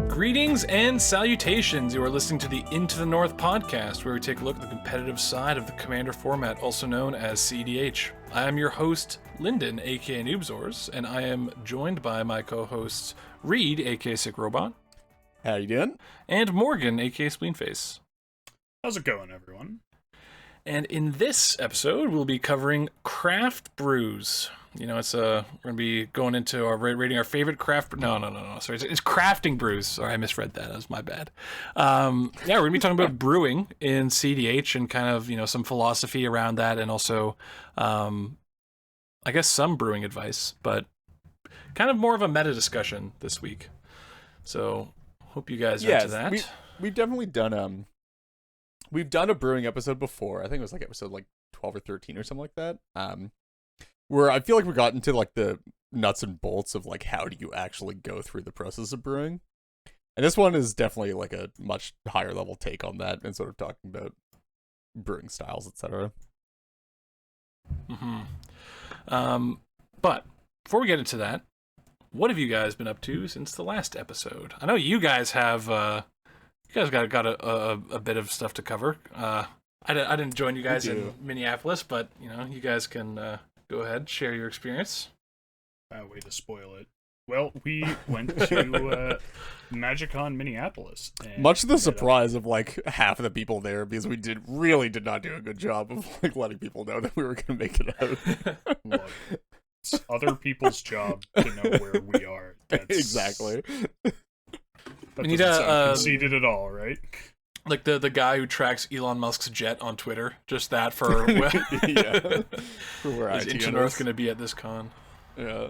Greetings and salutations. You are listening to the Into the North podcast, where we take a look at the competitive side of the Commander format, also known as CDH. I am your host, Lyndon, aka Noobzors, and I am joined by my co-hosts, Reed, aka Sick Robot. How you doing? And Morgan, aka Spleenface. How's it going, everyone? And in this episode, we'll be covering craft brews. You know, it's we're gonna be going into our rating our favorite craft. No. Sorry, it's crafting brews. Sorry, I misread that. That was my bad. Yeah, we're gonna be talking about brewing in CDH and kind of some philosophy around that, and also, I guess some brewing advice, but kind of more of a meta discussion this week. So hope you guys are into that. We've definitely done we've done a brewing episode before. I think it was like episode 12 or 13 or something like that. Where I feel like we got into the nuts and bolts of how do you actually go through the process of brewing. And this one is definitely a much higher level take on that and sort of talking about brewing styles, etc. But before we get into that, what have you guys been up to since the last episode? I know you guys have got a bit of stuff to cover. I didn't join you guys in Minneapolis, but you guys can go ahead, share your experience. Way to spoil it. Well, we went to Magicon Minneapolis. Much to the surprise of half of the people there, because we did not do a good job of letting people know that we were going to make it out. Look, it's other people's job to know where we are. Exactly. That doesn't sound conceited at all, right? Like the guy who tracks Elon Musk's jet on Twitter. Just that for for where is Into North going to be at this con. Yeah.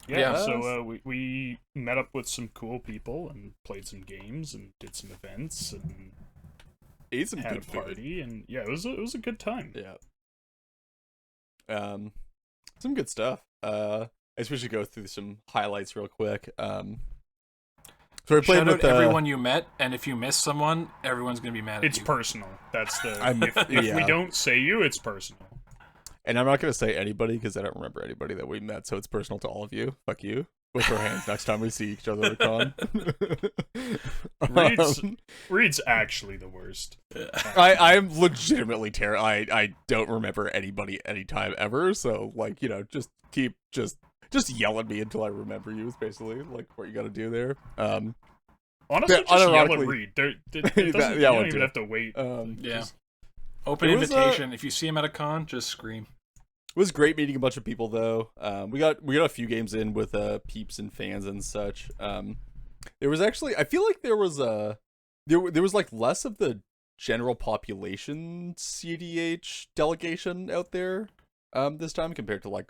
So we met up with some cool people and played some games and did some events and ate some had good a party food. And yeah, it was a good time. Yeah. Some good stuff. I guess we should go through some highlights real quick. So we played Shout with out everyone you met, and if you miss someone, everyone's gonna be mad at you. It's personal. That's the if we don't say you, it's personal. And I'm not gonna say anybody because I don't remember anybody that we met, so it's personal to all of you. Fuck you. With our hands next time we see each other at a con. Reed's actually the worst. I'm legitimately terrible. I don't remember anybody anytime ever, so just keep just yell at me until I remember you is basically what you gotta do there. Honestly, just yell at Reed. You don't even have to wait. Open invitation. If you see him at a con, just scream. It was great meeting a bunch of people though. We got a few games in with peeps and fans and such. There was actually, I feel like there was less of the general population CDH delegation out there this time compared to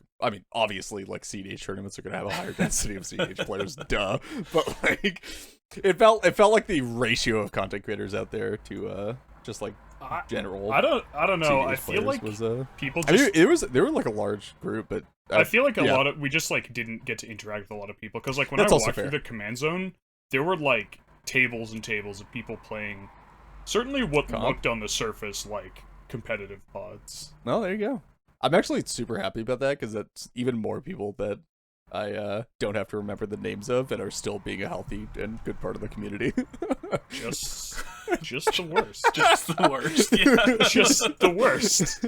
obviously CDH tournaments are gonna have a higher density of CDH players, duh. But it felt like the ratio of content creators out there to just general. I don't know. CDH I feel like was, people just. They were a large group, but I feel like a lot of we just didn't get to interact with a lot of people because when I walked through the command zone, there were tables and tables of people playing. Certainly, what looked on the surface like competitive pods. Well, there you go. I'm actually super happy about that because that's even more people that I don't have to remember the names of and are still being a healthy and good part of the community. Just the worst. Just the worst. Yeah. Just the worst.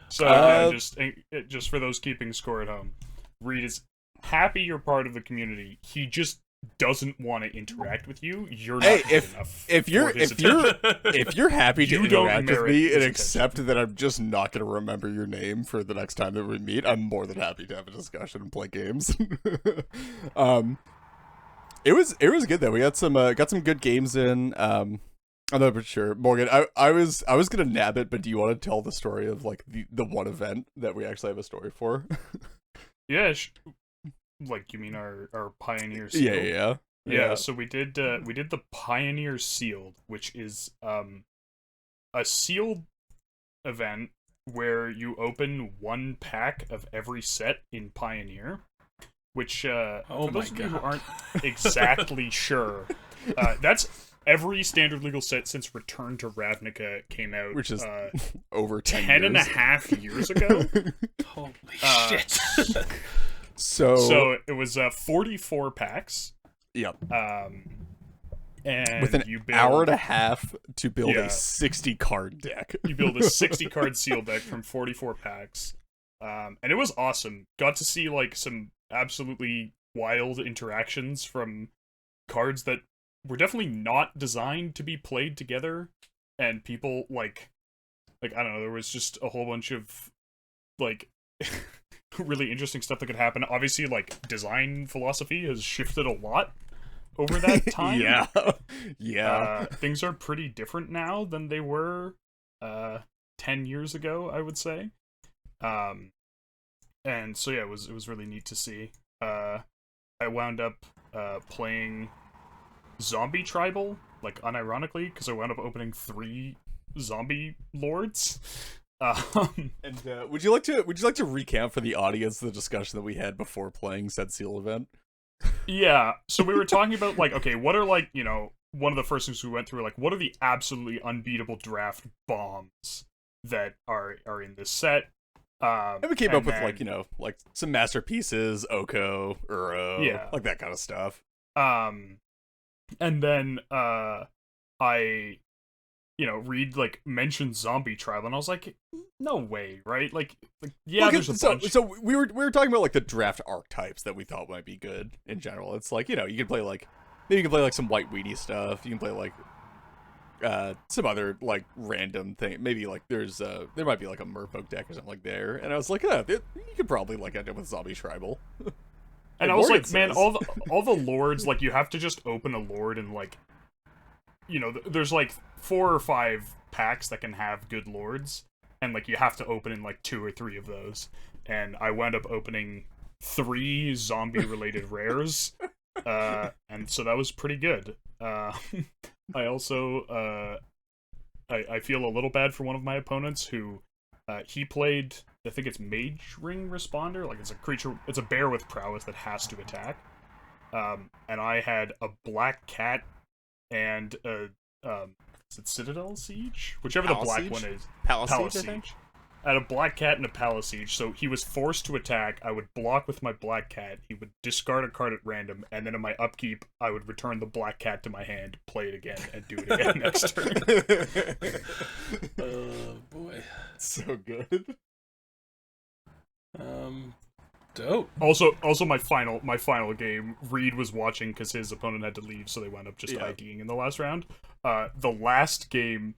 So just for those keeping score at home, Reed is happy you're part of the community. He just doesn't want to interact with you. You're not good enough. If you're happy to interact with me and accept that I'm just not going to remember your name for the next time that we meet, I'm more than happy to have a discussion and play games. It was good though. We got some good games in. I'm not sure, Morgan. I was gonna nab it, but do you want to tell the story of the one event that we actually have a story for? Yeah. You mean our Pioneer Sealed? Yeah. So we did the Pioneer Sealed, which is a sealed event where you open one pack of every set in Pioneer. Which for those of you who aren't exactly sure, that's every standard legal set since Return to Ravnica came out, which is over 10 and a half years ago. Holy shit. So it was 44 packs. Yep. And with an you build, hour and a half to build a 60 card deck. You build a 60 card seal deck from 44 packs. And it was awesome. Got to see like some absolutely wild interactions from cards that were definitely not designed to be played together, and people like I don't know, there was just a whole bunch of like really interesting stuff that could happen. Obviously, like, design philosophy has shifted a lot over that time. Yeah. Things are pretty different now than they were 10 years ago, I would say. And so yeah, it was really neat to see. I wound up playing Zombie Tribal, like, unironically, because I wound up opening 3 zombie lords. And would you like to recount for the audience the discussion that we had before playing said seal event? Yeah, so we were talking about, like, okay, what are, like, you know, one of the first things we went through, like, what are the absolutely unbeatable draft bombs that are in this set? And we came up with, like, you know, like, some masterpieces, Oko, Uro, yeah, like that kind of stuff. And then, I, you know, Reed, like, mentioned Zombie Tribal, and I was like, no way, right? Like yeah, well, there's a bunch. So we were talking about, like, the draft archetypes that we thought might be good in general. It's like, you know, you can play, like, maybe you can play, like, some white weedy stuff. You can play, like, some other, like, random thing. Maybe, like, there might be, like, a Merfolk deck or something like there. And I was like, yeah, you could probably, like, end up with Zombie Tribal. And I was like, man, all the lords, like, you have to just open a lord and, like, you know, there's, like, 4 or 5 packs that can have good lords, and, like, you have to open in, like, 2 or 3 of those. And I wound up opening 3 zombie-related rares, and so that was pretty good. I also, I feel a little bad for one of my opponents who, he played, I think it's Mage Ring Responder, like, it's a creature, it's a bear with prowess that has to attack. And I had a black cat and is it Citadel Siege? Whichever Palace the black Siege? one is. Palace Siege. I had a black cat and a Palace Siege, so he was forced to attack. I would block with my black cat. He would discard a card at random, and then in my upkeep, I would return the black cat to my hand, play it again, and do it again next turn. Oh boy, so good. Dope. Also, my final game, Reed was watching because his opponent had to leave, so they wound up just IDing in the last round. The last game,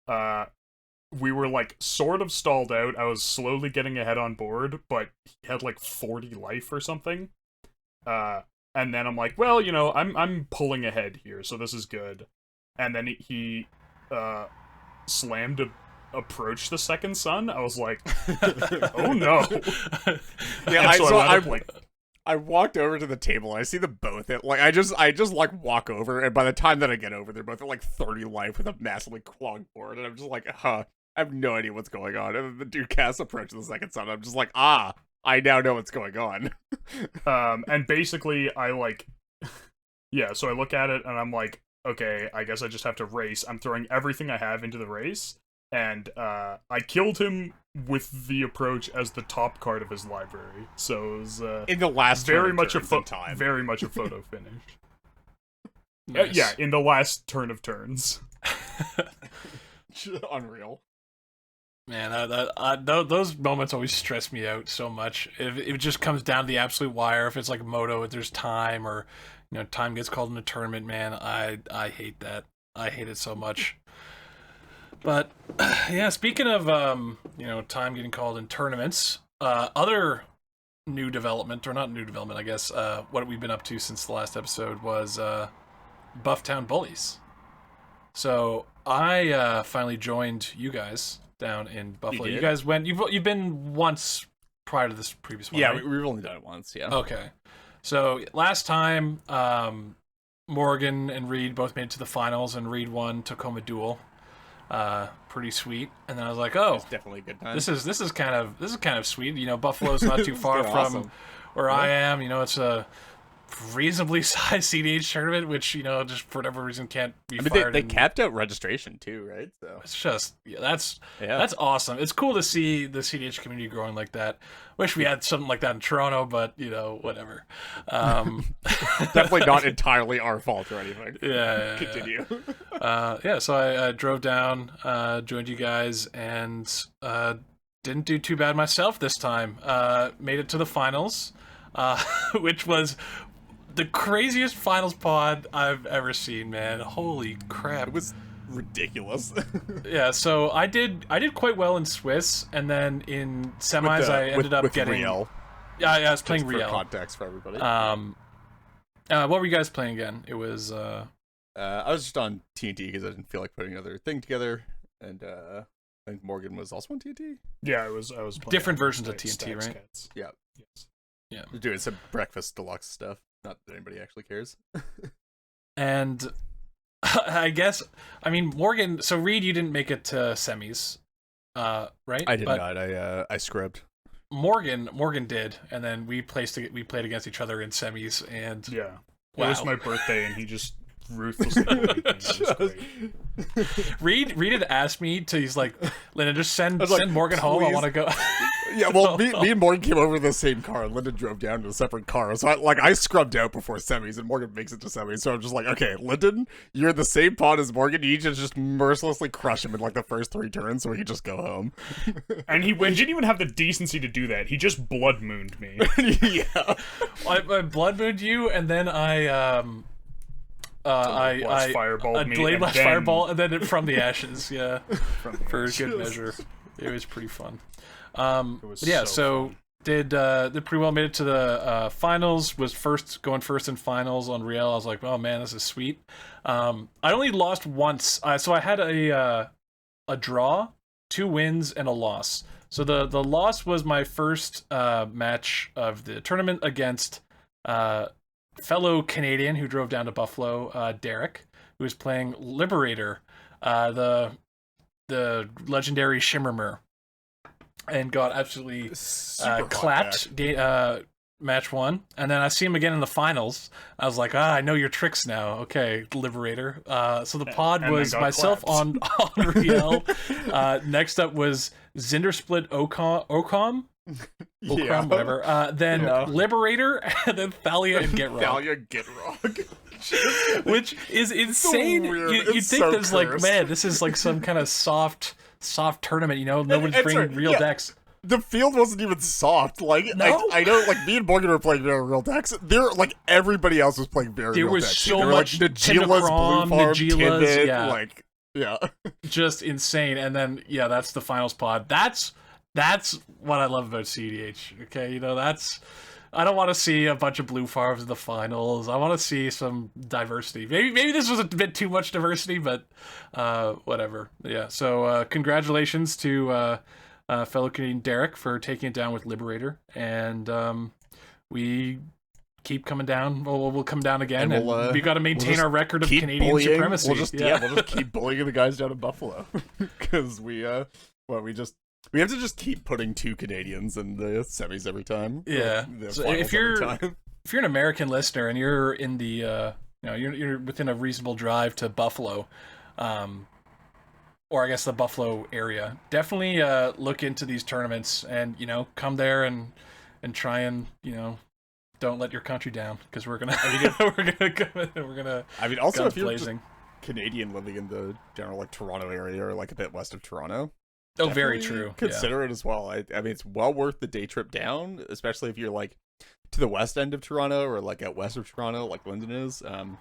we were, like, sort of stalled out. I was slowly getting ahead on board, but he had, like, 40 life or something. And then I'm like, well, you know, I'm pulling ahead here, so this is good. And then he slammed Approach the Second Sun. I was like, oh no. Yeah, I walked over to the table. I see them both. I just like walk over, and by the time that I get over, they're both at like 30 life with a massively clogged board, and I'm just like, I have no idea what's going on. And then the dude casts Approach to the Second Sun. I'm just like, I now know what's going on. And basically, I like, yeah. So I look at it, and I'm like, okay, I guess I just have to race. I'm throwing everything I have into the race. And I killed him with the Approach as the top card of his library. So it was in the last very much a time. Very much a photo finish. Nice. Yeah, in the last turn of turns. Unreal. Man, those moments always stress me out so much. If it just comes down to the absolute wire, if it's like Moto, if there's time, or, you know, time gets called in a tournament, man, I hate that. I hate it so much. But yeah, speaking of you know, time getting called in tournaments, other new development, or not new development, I guess, what we've been up to since the last episode was Bufftown Bullies. So I finally joined you guys down in Buffalo. You guys went. You've been once prior to this previous one. Yeah, right? we've only done it once. Yeah. Okay. So last time, Morgan and Reed both made it to the finals, and Reed won Tacoma Duel. Pretty sweet. And then I was like, oh, it's definitely a good time. This is kind of sweet. You know, Buffalo's not too far from where I am. You know, it's a reasonably sized CDH tournament, which, you know, just for whatever reason can't be I mean, fired. they capped out registration too, right? So it's just, that's awesome. It's cool to see the CDH community growing like that. Wish we had something like that in Toronto, but, you know, whatever. Definitely not entirely our fault or anything. Yeah. Continue. So I drove down, joined you guys, and didn't do too bad myself this time. Made it to the finals, which was the craziest finals pod I've ever seen, man. Holy crap. It was ridiculous. Yeah, so I did quite well in Swiss, and then in semis I ended up getting Riel. Yeah, I was playing Riel. For context for everybody. What were you guys playing again? It was I was just on TNT because I didn't feel like putting another thing together, and I think Morgan was also on TNT. Yeah, I was playing different versions of TNT, right? Cats. Yeah. Yes. Yeah. We're doing some breakfast deluxe stuff. Not that anybody actually cares. And I mean, Morgan, so Reed, you didn't make it to semis, right? I did not. I scrubbed. Morgan did, and then we played against each other in semis, and yeah, wow. It was my birthday, and he just ruthlessly bullied me. It was great. Reed had asked me to, he's like, Linda, just send Morgan please. home. I want to go. Yeah, well, me and Morgan came over in the same car, and Lyndon drove down to a separate car. So I scrubbed out before semis, and Morgan makes it to semis. So I'm just like, okay, Lyndon, you're in the same pod as Morgan. You need to just mercilessly crush him in like the first 3 turns, so he can just go home. And he didn't even have the decency to do that. He just blood mooned me. Yeah, I blood mooned you, and then I fireballed me, delayed and my then... fireball, and then from the ashes, yeah, for ashes. good measure. It was pretty fun. So fun. Did pretty well, made it to the finals. Was going first in finals on Real. I was like, oh man, this is sweet. I only lost once, so I had a draw, 2 wins, and a loss. So the loss was my first match of the tournament against fellow Canadian who drove down to Buffalo, Derek, who was playing Liberator, the legendary Shimmermer, and got absolutely clapped match 1. And then I see him again in the finals. I was like, I know your tricks now. Okay, Liberator. So the pod was myself on Riel. Next up was Zindersplit Ocom. yeah. Whatever. Then Liberator, and then Thalia and Gitrog. Thalia Gitrog. Which is insane. So weird. You'd think so there's cursed. like, man, this is like some kind of soft tournament, you know? Nobody's bringing real decks. The field wasn't even soft. Like, No? I know, like, me and Morgan were playing very real decks. Like, everybody else was playing very real decks. There was so much like, Nagila's, Blue Farm, Timid, yeah. like, yeah. Just insane. And then, yeah, that's the finals pod. That's what I love about CDH. Okay, you know, I don't want to see a bunch of blue farms in the finals. I want to see some diversity. Maybe this was a bit too much diversity, but whatever. Yeah. So congratulations to fellow Canadian Derek for taking it down with Liberator, and we keep coming down. We'll come down again, and we got to maintain our record of Canadian supremacy. We'll just keep bullying the guys down in Buffalo because we have to just keep putting 2 Canadians in the semis every time. Yeah. So if you're an American listener and you're in the you're within a reasonable drive to Buffalo, or I guess the Buffalo area, definitely look into these tournaments and, you know, come there and try and, you know, don't let your country down, because we're gonna I mean, also if you're blazing. just Canadian living in the general like Toronto area or like a bit west of Toronto. Oh, very true. Consider it as well. I mean, it's well worth the day trip down, especially if you're like to the west end of Toronto or like out west of Toronto, like Lyndon is. You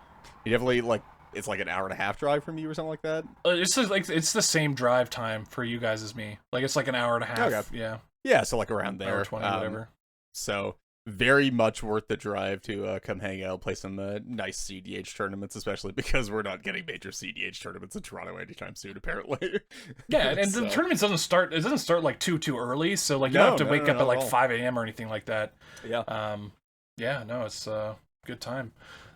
definitely like, it's like an hour and a half drive from you or something like that. It's just like, it's the same drive time for you guys as me. Like, it's like an hour and a half. Okay. Yeah, so like around there. Hour 20, whatever. So very much worth the drive to come hang out, play some nice CDH tournaments, especially because we're not getting major CDH tournaments in Toronto anytime soon, apparently. Yeah, and the tournament doesn't start like too early, so like you don't have to wake up at like 5 a.m. or anything like that. Yeah. It's a good time.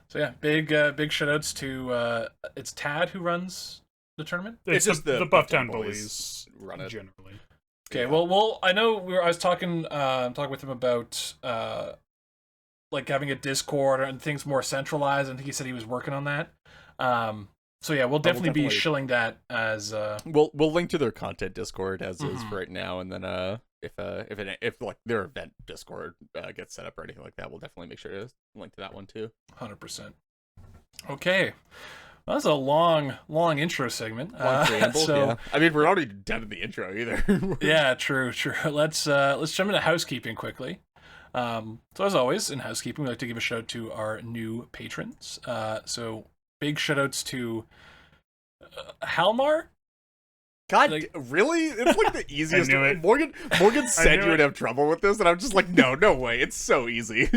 So yeah, big shout outs to it's Tad who runs the tournament. It's just the Bufftown Bullies run it generally. Okay, well, I know I was talking with him about like having a Discord and things more centralized. I think he said he was working on that. So yeah, we'll definitely be shilling that as. We'll link to their content Discord as is for right now, and then if like their event Discord gets set up or anything like that, we'll definitely make sure to link to that one too. 100%. Okay. Well, that's a long intro segment. Long preamble, so, yeah. I mean, we're already done in the intro either. Yeah, true. Let's jump into housekeeping quickly. So as always, in housekeeping, we like to give a shout out to our new patrons. So big shout outs to Halmar. God, like, really? It's like the easiest. Morgan said you would have trouble with this, and I'm just like, no way. It's so easy.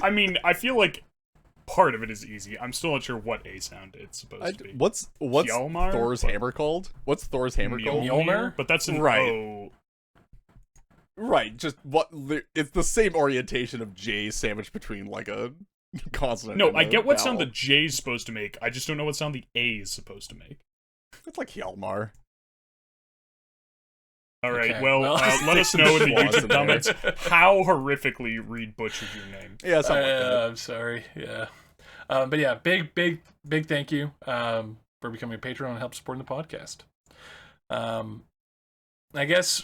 I mean, I feel like part of it is easy. I'm still not sure what A sound it's supposed to be. What's Hjalmar? Thor's hammer called? What's Thor's hammer called? Mjolnir? But that's an right. O. Right, just what it's the same orientation of J sandwiched between like a consonant. No, I get what vowel. sound the J is supposed to make. I just don't know what sound the A is supposed to make. It's like Hjalmar. All right, okay. well let us know in the YouTube comments how horrifically Reed butchered your name. Yeah, something like that. I'm sorry. Yeah. But yeah, big thank you for becoming a patron and help supporting the podcast. I guess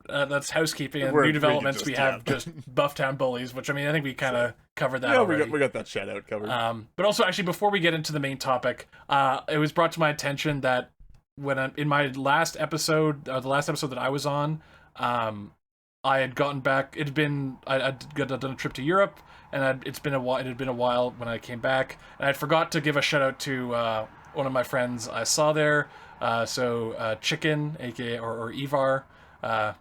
that's housekeeping and new developments. We have just Bufftown Bullies, which I mean I think we kind of covered that. Yeah, already. we got that shout out covered. But also actually before we get into the main topic, it was brought to my attention that when in my last episode, the last episode that I was on, I had gotten back. I'd done a trip to Europe, and it had been a while when I came back, and I forgot to give a shout out to one of my friends I saw there. So Chicken, aka or Ivar, I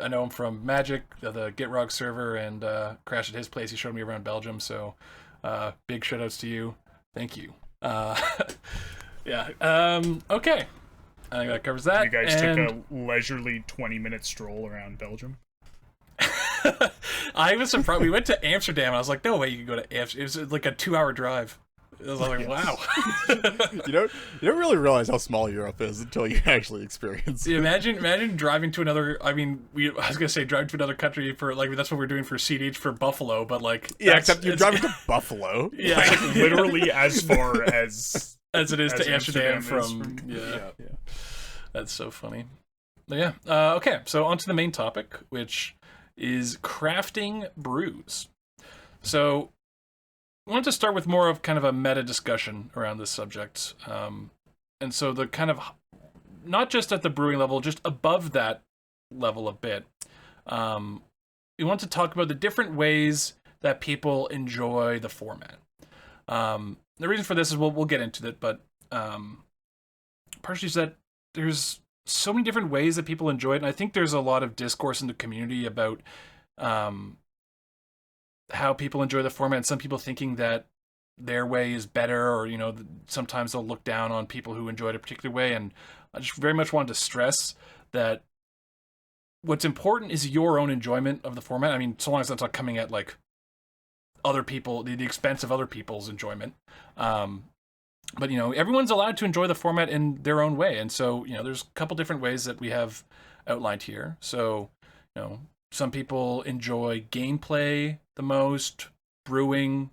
know him from Magic, the Gitrog server, and crashed at his place. He showed me around Belgium, so big shout outs to you. Thank you. Yeah. Okay. I think that covers that. You guys took a leisurely 20-minute stroll around Belgium. I was surprised. We went to Amsterdam, and I was like, no way you can go to Amsterdam. It was like a 2-hour drive. I was like, wow. You don't really realize how small Europe is until you actually experience it. Imagine driving to another. I mean, I was gonna say driving to another country for like that's what we're doing for CDH for Buffalo, but like except you're driving to Buffalo. Yeah, like literally as far as it is to Amsterdam from yeah. That's so funny. But yeah. Okay, so on to the main topic, which is crafting brews. So I wanted to start with more of kind of a meta discussion around this subject. And so the kind of, not just at the brewing level, just above that level a bit, we want to talk about the different ways that people enjoy the format. The reason for this is we'll get into it, but partially is that there's so many different ways that people enjoy it, and I think there's a lot of discourse in the community about how people enjoy the format, and some people thinking that their way is better, or sometimes they'll look down on people who enjoy it a particular way. And I just very much wanted to stress that what's important is your own enjoyment of the format. I mean, so long as that's not coming at like other people, the expense of other people's enjoyment. But everyone's allowed to enjoy the format in their own way, and so there's a couple different ways that we have outlined here. So some people enjoy gameplay the most, brewing,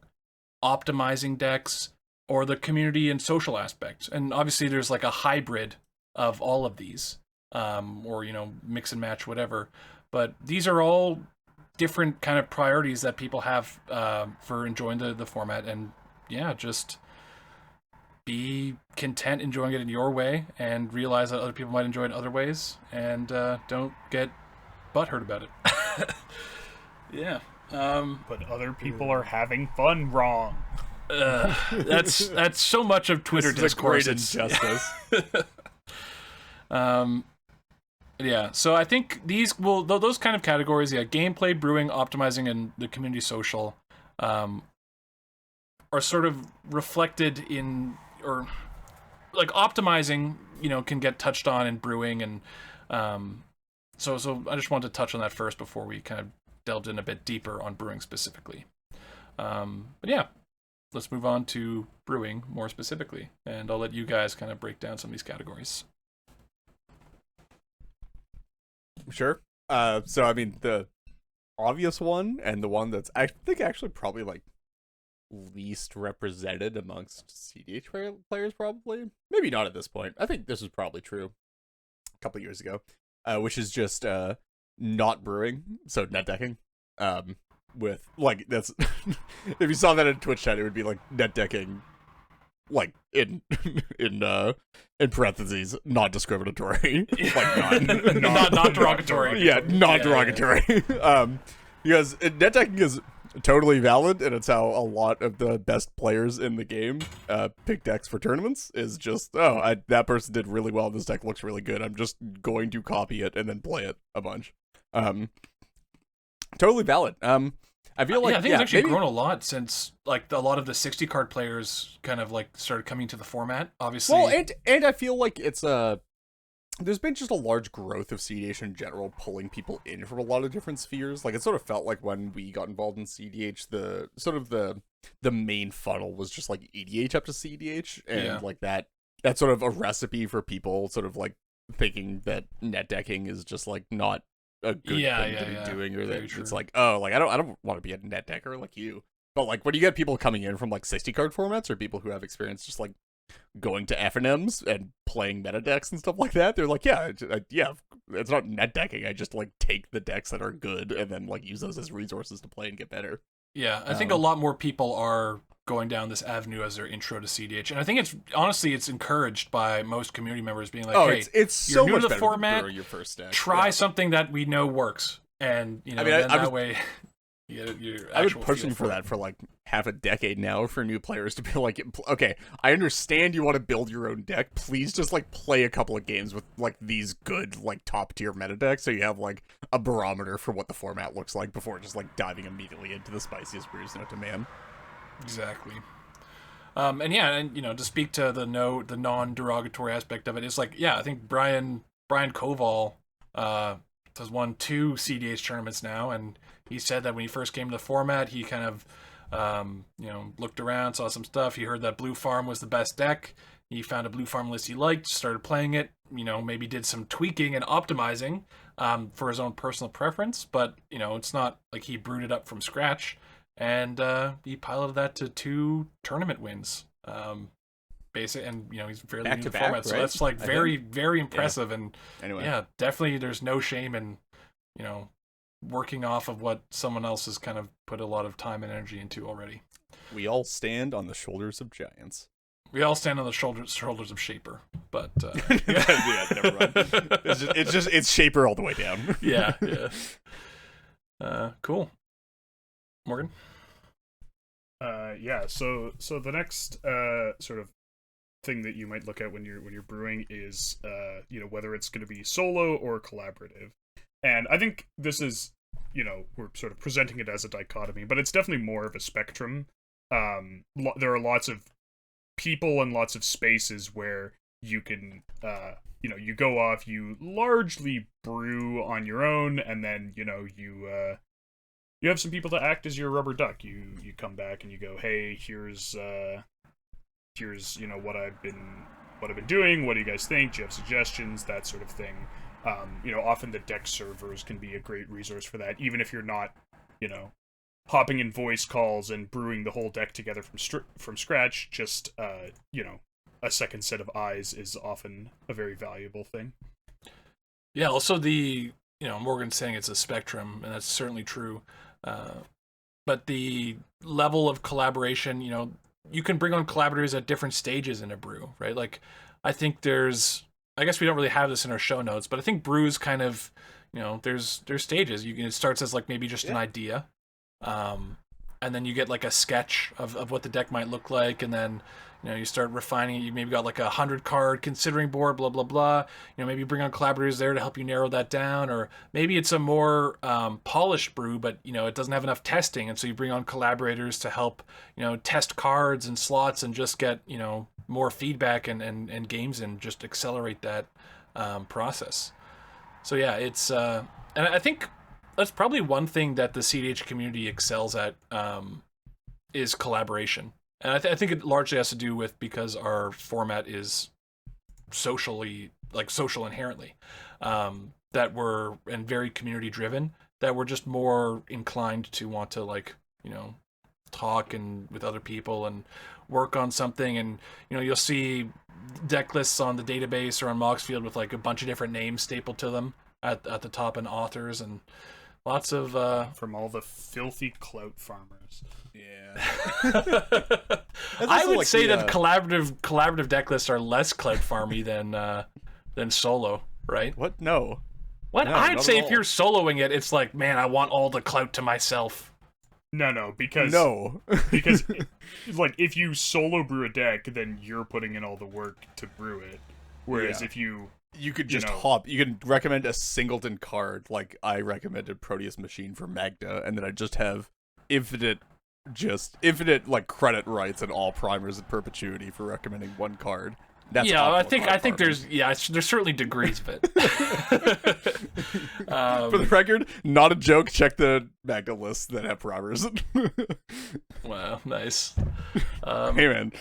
optimizing decks, or the community and social aspect. And obviously there's like a hybrid of all of these, or mix and match, whatever. But these are all different kind of priorities that people have for enjoying the format. And yeah, just be content enjoying it in your way, and realize that other people might enjoy it in other ways, and don't get butthurt about it. Yeah. But other people are having fun wrong. That's so much of Twitter discourse. Great injustice. Yeah, so I think those kind of categories, gameplay, brewing, optimizing, and the community social, are sort of reflected in, or like optimizing, can get touched on in brewing, and so I just wanted to touch on that first before we kind of delved in a bit deeper on brewing specifically. But yeah, let's move on to brewing more specifically, and I'll let you guys kind of break down some of these categories. Sure. So I mean, the obvious one, and the one that's I think actually probably like least represented amongst CDH players, probably. Maybe not at this point. I think this was probably true a couple years ago, which is just not brewing, so Netdecking. With like that's if you saw that in Twitch chat, it would be like Netdecking, like in parentheses, not discriminatory, like not derogatory. Yeah, not derogatory. Because Netdecking is totally valid, and it's how a lot of the best players in the game pick decks for tournaments. Is just that person did really well. This deck looks really good. I'm just going to copy it and then play it a bunch. Totally valid. I feel like I think it's actually grown a lot since like a lot of the 60 card players kind of like started coming to the format. Obviously, well, and I feel like it's there's been just a large growth of CDH in general, pulling people in from a lot of different spheres. Like it sort of felt like when we got involved in CDH, the sort of the main funnel was just like EDH up to CDH, and like that sort of a recipe for people sort of like thinking that Netdecking is just like not a good thing to be doing, or that it's like, oh, like I don't want to be a net decker like you. But like when you get people coming in from like 60 card formats, or people who have experience just like going to FNMs and playing meta decks and stuff like that, they're like, it's not net decking. I just like take the decks that are good and then like use those as resources to play and get better. Yeah, I think a lot more people are going down this avenue as their intro to CDH, and I think it's encouraged by most community members being like, "Hey, it's so you're new much to the better format. than your first deck. Try something that we know works," and that way, I've been pushing for that for like half a decade now for new players to be like, okay, I understand you want to build your own deck. Please just like play a couple of games with like these good like top tier meta decks, so you have like a barometer for what the format looks like before just like diving immediately into the spiciest brews known to man. Exactly. And to speak to the non-derogatory aspect of it, it's like, I think Brian Koval has won 2 CDH tournaments now, and he said that when he first came to the format, he kind of looked around, saw some stuff. He heard that Blue Farm was the best deck. He found a Blue Farm list he liked, started playing it, maybe did some tweaking and optimizing for his own personal preference, but it's not like he brewed it up from scratch. And he piloted that to 2 tournament wins, and he's fairly new to the format, right? So that's like very, very impressive. Yeah. And anyway, definitely, there's no shame in working off of what someone else has kind of put a lot of time and energy into already. We all stand on the shoulders of giants. We all stand on the shoulders of Shaper, but never mind. It's Shaper all the way down. Yeah. Cool. Morgan? So the next sort of thing that you might look at when you're brewing is whether it's going to be solo or collaborative. And I think this is, we're sort of presenting it as a dichotomy, but it's definitely more of a spectrum. There are lots of people and lots of spaces where you can you go off, you largely brew on your own, and then you have some people to act as your rubber duck. You come back and you go, hey, here's what I've been doing. What do you guys think? Do you have suggestions? That sort of thing. Often the deck servers can be a great resource for that, even if you're not, hopping in voice calls and brewing the whole deck together from scratch. Just a second set of eyes is often a very valuable thing. Yeah. Also, Morgan's saying it's a spectrum, and that's certainly true. But the level of collaboration, you can bring on collaborators at different stages in a brew, right? Like, I think I guess we don't really have this in our show notes, but I think brews kind of, there's stages. It starts as like maybe just an idea, and then you get like a sketch of what the deck might look like, and then you start refining it. You maybe got like 100 card considering board, blah blah blah. Maybe you bring on collaborators there to help you narrow that down, or maybe it's a more polished brew, but it doesn't have enough testing, and so you bring on collaborators to help test cards and slots and just get more feedback and games and just accelerate that process. So it's and I think that's probably one thing that the CDH community excels at is collaboration. And I think it largely has to do with because our format is social inherently, that we're very community driven. that were just more inclined to want to, like, you know, talk and with other people and work on something. And, you know, you'll see deck lists on the database or on Moxfield with like a bunch of different names stapled to them at the top, and authors, and lots of from all the filthy clout farmers. Yeah. I would say that collaborative deck lists are less clout farmy than solo, right? What? No. What? No, I'd say if all. you're soloing it, it's like, man, I want all the clout to myself. No, because like if you solo brew a deck, then you're putting in all the work to brew it. Whereas if you could just hop, you can recommend a singleton card, like I recommended Proteus Machine for Magda, and then I just have infinite like credit rights and all primers in perpetuity for recommending one card. That's I think there's certainly degrees of it. For the record, not a joke. Check the Magda lists that have primers. Wow, nice. Hey man,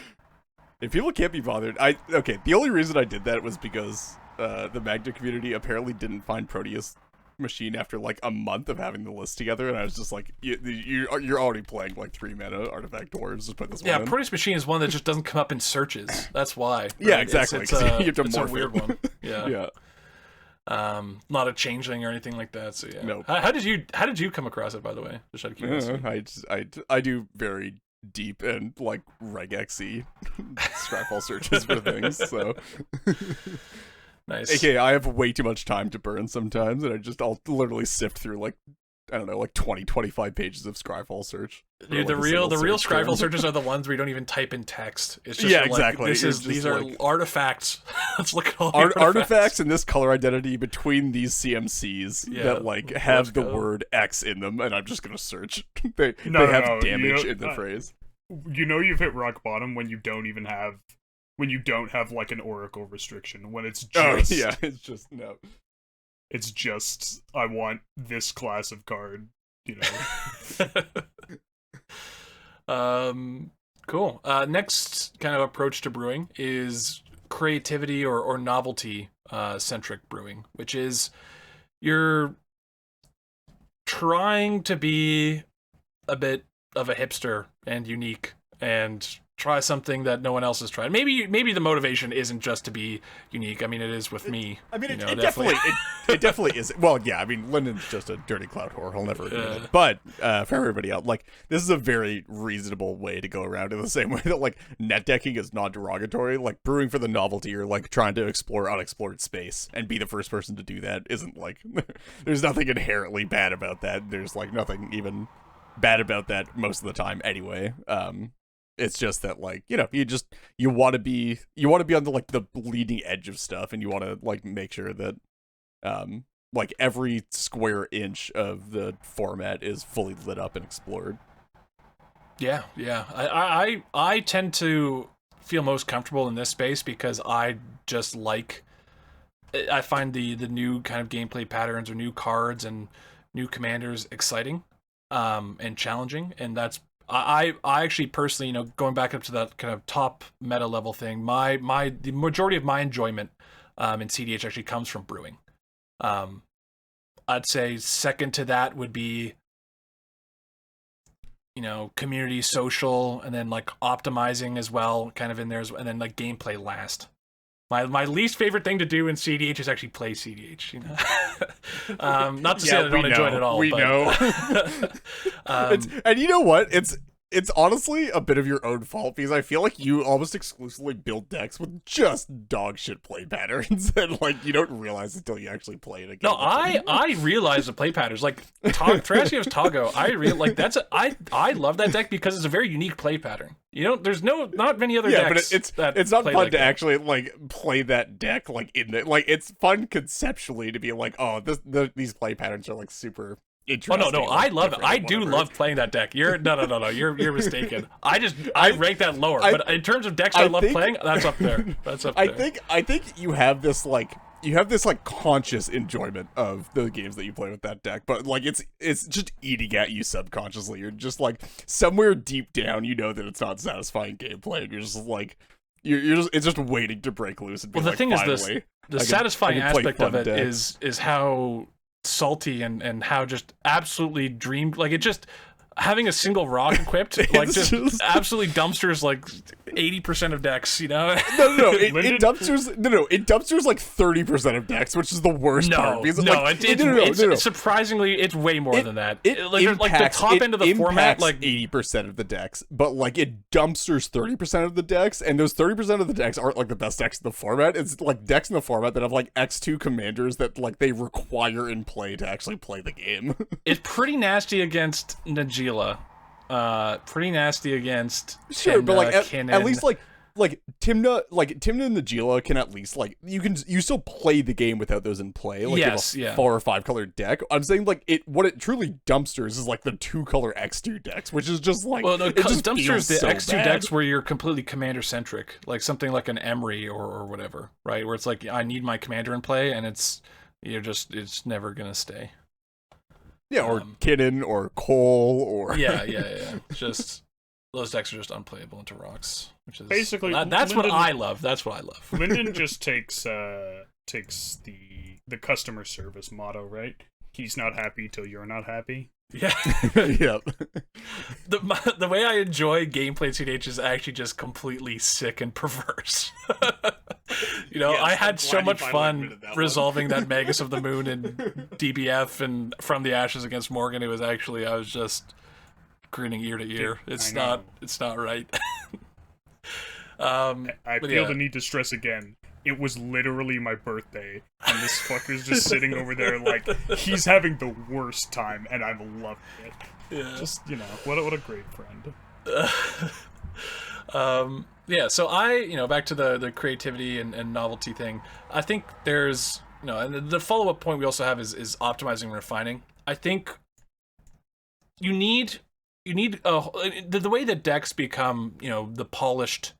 if people can't be bothered, the only reason I did that was because the Magda community apparently didn't find Proteus Machine after like a month of having the list together, and I was just like, you're already playing like 3 mana artifact dwarves. Just put this one in. Proteus Machine is one that just doesn't come up in searches. That's why. Right? Yeah, exactly. It's a weird one. Yeah. Yeah. Not a changeling or anything like that. So yeah. Nope. How did you come across it, by the way? Just out of curiosity. I do very deep and like regexy Scryfall searches for things. So. Nice. AKA, I have way too much time to burn sometimes, and I'll literally sift through like, I don't know, like 20-25 pages of Scryfall search. Dude, the real Scryfall searches are the ones where you don't even type in text. It's just exactly. These are artifacts. Let's look at all the artifacts and this color identity between these CMCs that like have the word X in them, and I'm just gonna search. they have damage in the phrase. You know you've hit rock bottom when you don't have like an oracle restriction, when it's just it's just I want this class of card, you know. Cool. Next kind of approach to brewing is creativity or novelty centric brewing, which is you're trying to be a bit of a hipster and unique and try something that no one else has tried. Maybe the motivation isn't just to be unique. I mean, it is with me. I mean, it definitely is. Well, yeah. I mean, Lyndon's just a dirty cloud whore. He'll never admit it. But for everybody else, like, this is a very reasonable way to go around. In the same way that like netdecking is non-derogatory, like brewing for the novelty or like trying to explore unexplored space and be the first person to do that isn't like. There's nothing inherently bad about that. There's like nothing even bad about that most of the time anyway. It's just that, like, you know, you want to be on the like the leading edge of stuff, and you want to like make sure that like every square inch of the format is fully lit up and explored. Yeah. I tend to feel most comfortable in this space because I find the new kind of gameplay patterns or new cards and new commanders exciting and challenging, and that's I actually personally, you know, going back up to that kind of top meta level thing, the majority of my enjoyment in CDH actually comes from brewing. I'd say second to that would be, you know, community, social, and then like optimizing as well, kind of in there, and then like gameplay last. My least favorite thing to do in CDH is actually play CDH, you know. Not to say that I don't enjoy it at all. We know. And you know what? It's honestly a bit of your own fault, because I feel like you almost exclusively build decks with just dog shit play patterns, and like you don't realize until you actually play it again. No, I realize the play patterns. Like Thrasios Togo, I love that deck because it's a very unique play pattern. You know, there's not many other decks. But it's not fun to actually like play that deck like in the like. It's fun conceptually to be like, oh, these play patterns are like super interesting. Oh no, I love it. I do love playing that deck. You're You're mistaken. I rank that lower. But in terms of decks I love playing, that's up there. That's up there. I think you have this like conscious enjoyment of the games that you play with that deck, but like it's just eating at you subconsciously. You're just like somewhere deep down, you know that it's not satisfying gameplay, and you're just like it's just waiting to break loose. And be the thing is, the satisfying aspect of it is how salty and how just absolutely dreamed, like, it just having a single rock equipped, like, just absolutely dumpsters like 80% of decks, you know? No, it dumpsters like 30% of decks, which is the worst part. It's surprisingly, it's way more than that. Like the top end of the format, like 80% of the decks, but like it dumpsters 30% of the decks, and those 30% of the decks aren't like the best decks in the format. It's like decks in the format that have like X2 commanders that like they require in play to actually play the game. It's pretty nasty against Najila. Pretty nasty against sure, Timna, but like Kinnan. at least like Timna and Najila can at least like you still play the game without those in play. Like yes, you have a 4 or 5 color deck. I'm saying like what it truly dumpsters is like the 2 color X2 decks, which is just like it just dumpsters the so X2 bad. decks where you're completely commander centric, like something like an Emery or whatever, right? Where it's like I need my commander in play, and it's never gonna stay. Yeah, or Kinnan or Cole or yeah. Just those decks are just unplayable into rocks, which is basically that's Lyndon, what I love. That's what I love. Lyndon just takes the customer service motto, right? He's not happy till you're not happy. Yeah. Yep. The way I enjoy gameplay CDH is actually just completely sick and perverse. You know, I had so much fun resolving that Magus of the Moon in DBF and From the Ashes against Morgan. It was actually, I was just grinning ear to ear. It's not right. I feel the need to stress again. It was literally my birthday, and this fucker's just sitting over there like he's having the worst time, and I'm loving it. Yeah. Just, you know, what a great friend. Yeah, so I, back to the creativity and novelty thing, I think there's, and the follow-up point we also have is optimizing and refining. I think you need the way that decks become, the polished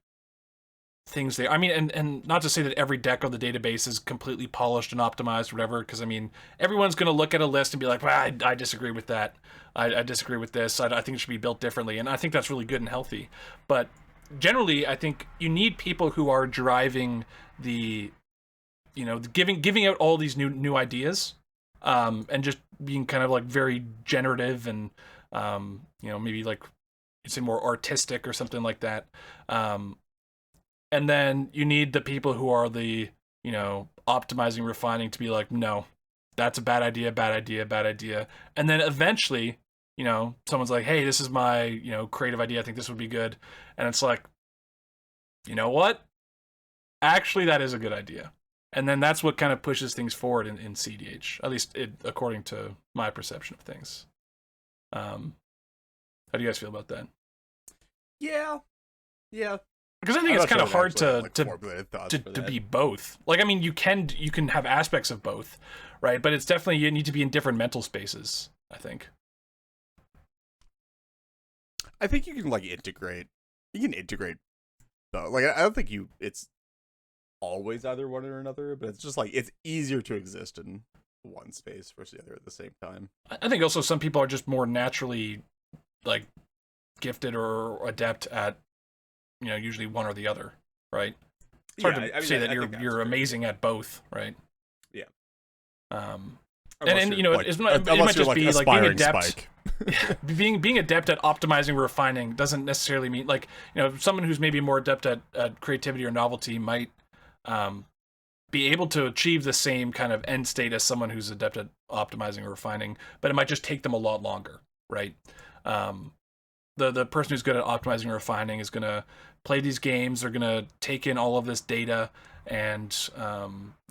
things they, I mean, and not to say that every deck on the database is completely polished and optimized or whatever, because I mean, everyone's going to look at a list and be like, well, I disagree with that. I disagree with this. I think it should be built differently. And I think that's really good and healthy. But generally, I think you need people who are driving the, giving out all these new ideas, and just being kind of like very generative and, maybe like you'd say more artistic or something like that. And then you need the people who are the, optimizing, refining to be like, no, that's a bad idea. And then eventually, someone's like, hey, this is my, creative idea. I think this would be good. And it's like, you know what? Actually, that is a good idea. And then that's what kind of pushes things forward in CDH, at least according to my perception of things. How do you guys feel about that? Yeah. Because I think it's kind of hard to be both. Like, I mean, you can have aspects of both, right? But it's definitely, you need to be in different mental spaces, I think. I think you can integrate. You can integrate both. Like, I don't think it's always either one or another, but it's just like it's easier to exist in one space versus the other at the same time. I think also some people are just more naturally like gifted or adept at, usually one or the other, right? It's hard to say that you're amazing at both, right? Yeah. And it might just be like being adept. being adept at optimizing, refining doesn't necessarily mean like, someone who's maybe more adept at creativity or novelty might be able to achieve the same kind of end state as someone who's adept at optimizing or refining, but it might just take them a lot longer, right? The person who's good at optimizing and refining is going to play these games. They're going to take in all of this data and,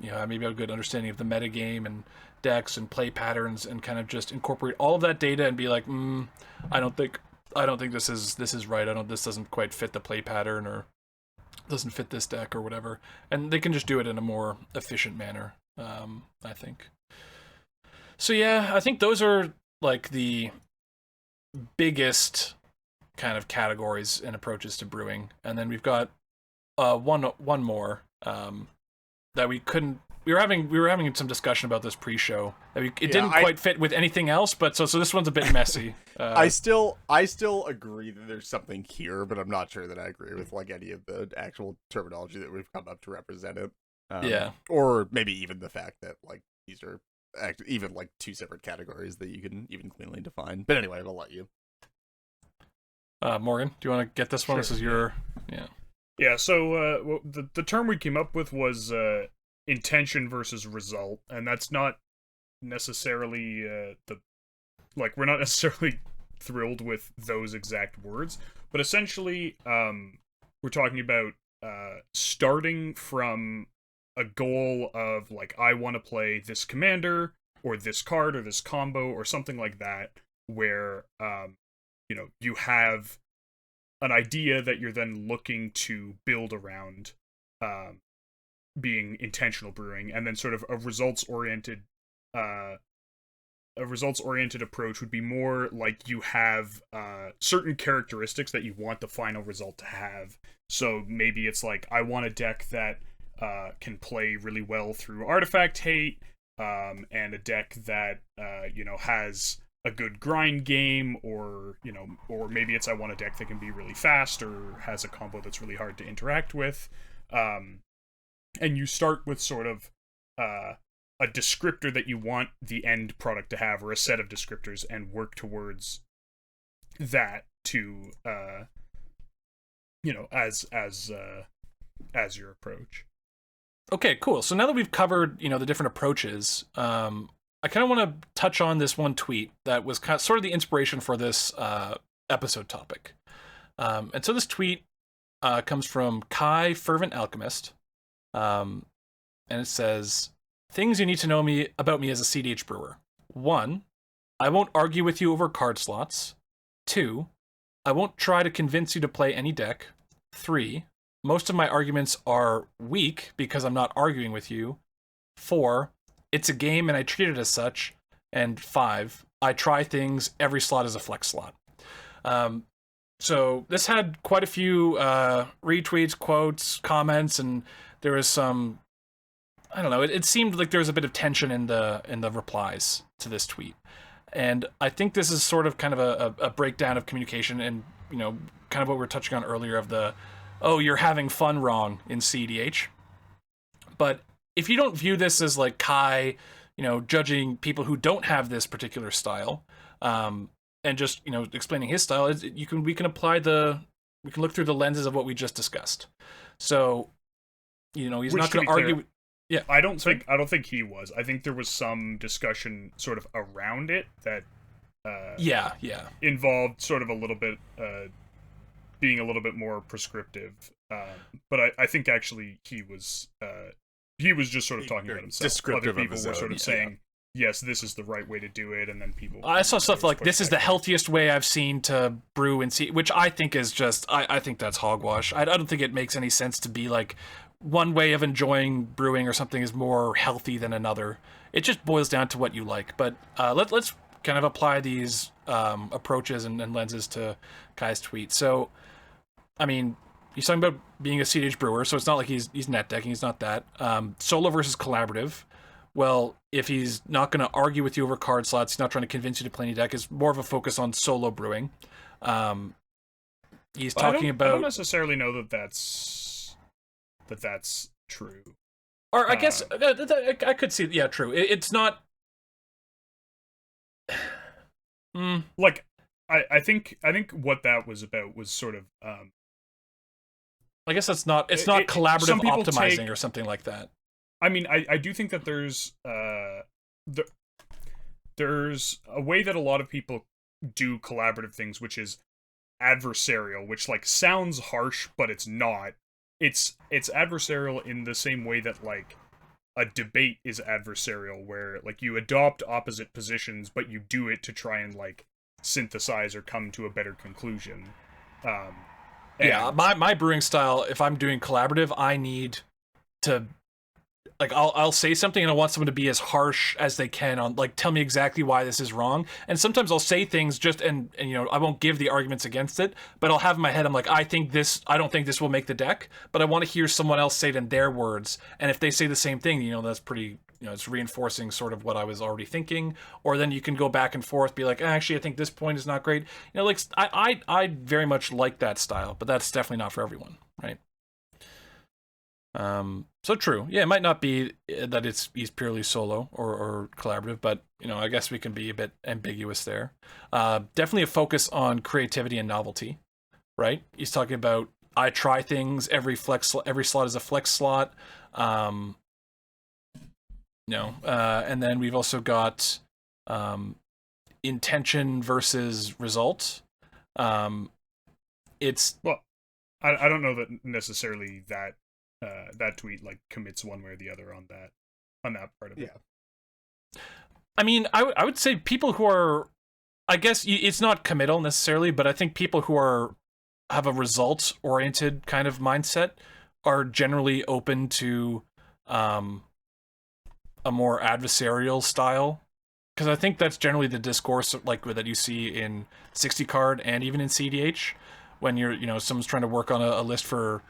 maybe have a good understanding of the metagame and decks and play patterns and kind of just incorporate all of that data and be like, I don't think this is right. This doesn't quite fit the play pattern or doesn't fit this deck or whatever. And they can just do it in a more efficient manner, I think. So yeah, I think those are like the biggest kind of categories and approaches to brewing, and then we've got one more that we were having some discussion about this pre-show that it didn't quite fit with anything else, but so this one's a bit messy. I still agree that there's something here, but I'm not sure that I agree with like any of the actual terminology that we've come up to represent it. Or maybe even the fact that like these are even like two separate categories that you can even cleanly define. But anyway, I'll let you. Morgan, do you want to get this one? Sure. This is your Yeah. So the term we came up with was intention versus result, and that's not necessarily we're not necessarily thrilled with those exact words, but essentially we're talking about starting from a goal of like, I want to play this commander or this card or this combo or something like that, where you have an idea that you're then looking to build around, being intentional brewing, and then sort of a results oriented approach would be more like you have certain characteristics that you want the final result to have. So maybe it's like, I want a deck that can play really well through artifact hate, and a deck that has a good grind game, or maybe it's, I want a deck that can be really fast or has a combo that's really hard to interact with. And you start with sort of a descriptor that you want the end product to have, or a set of descriptors, and work towards that to as your approach. Okay, cool. So now that we've covered, the different approaches, I kind of want to touch on this one tweet that was sort of the inspiration for this episode topic. And so this tweet comes from Kai Fervent Alchemist, and it says, "Things you need to know about me as a CDH brewer. 1, I won't argue with you over card slots. 2, I won't try to convince you to play any deck. 3, most of my arguments are weak because I'm not arguing with you. 4, it's a game and I treat it as such. And 5, I try things, every slot is a flex slot." So this had quite a few retweets, quotes, comments, and there was some, I don't know, it seemed like there was a bit of tension in the replies to this tweet. And I think this is sort of kind of a breakdown of communication, and kind of what we were touching on earlier of the, oh, you're having fun wrong in CDH. But if you don't view this as like Kai, judging people who don't have this particular style, and just explaining his style, we can we can look through the lenses of what we just discussed. So, he's Which, not going to argue. Yeah, I don't think he was. I think there was some discussion sort of around it that involved sort of a little bit being a little bit more prescriptive. But I think actually he was just sort of talking about himself. Descriptive. Other people were sort of saying, yes, this is the right way to do it, and then people. I saw stuff like, this is the healthiest way I've seen to brew and see, which I think is just, I think that's hogwash. I don't think it makes any sense to be like, one way of enjoying brewing or something is more healthy than another. It just boils down to what you like. But let's kind of apply these approaches and lenses to Kai's tweet. So, I mean, he's talking about being a CDH brewer, so it's not like he's Netdecking. He's not that. Solo versus collaborative. Well, if he's not going to argue with you over card slots, he's not trying to convince you to play any deck. It's more of a focus on solo brewing. He's talking about. I don't necessarily know that's true. Or I guess I could see. Yeah, true. It's not. Like, I think what that was about was sort of. I guess it's not collaborative optimizing or something like that. I mean, I do think that there's a way that a lot of people do collaborative things, which is adversarial, which like sounds harsh, but it's not. It's adversarial in the same way that like a debate is adversarial, where like you adopt opposite positions, but you do it to try and like synthesize or come to a better conclusion. Yeah, my brewing style, if I'm doing collaborative, I need to, like, I'll say something and I want someone to be as harsh as they can on, like, tell me exactly why this is wrong. And sometimes I'll say things just, and I won't give the arguments against it, but I'll have in my head, I'm like, I don't think this will make the deck, but I want to hear someone else say it in their words. And if they say the same thing, that's pretty, it's reinforcing sort of what I was already thinking. Or then you can go back and forth, be like, actually, I think this point is not great. Like, I very much like that style, but that's definitely not for everyone, right? So true. Yeah, it might not be that he's purely solo or collaborative, but I guess we can be a bit ambiguous there. Definitely a focus on creativity and novelty, right? He's talking about I try things. Every slot is a flex slot. And then we've also got intention versus result. It's I don't know that necessarily that that tweet like commits one way or the other on that part of it. I mean, I would say people who are, I guess it's not committal necessarily, but I think people who have a results oriented kind of mindset are generally open to a more adversarial style, because I think that's generally the discourse like that you see in 60 card and even in CDH when someone's trying to work on a list for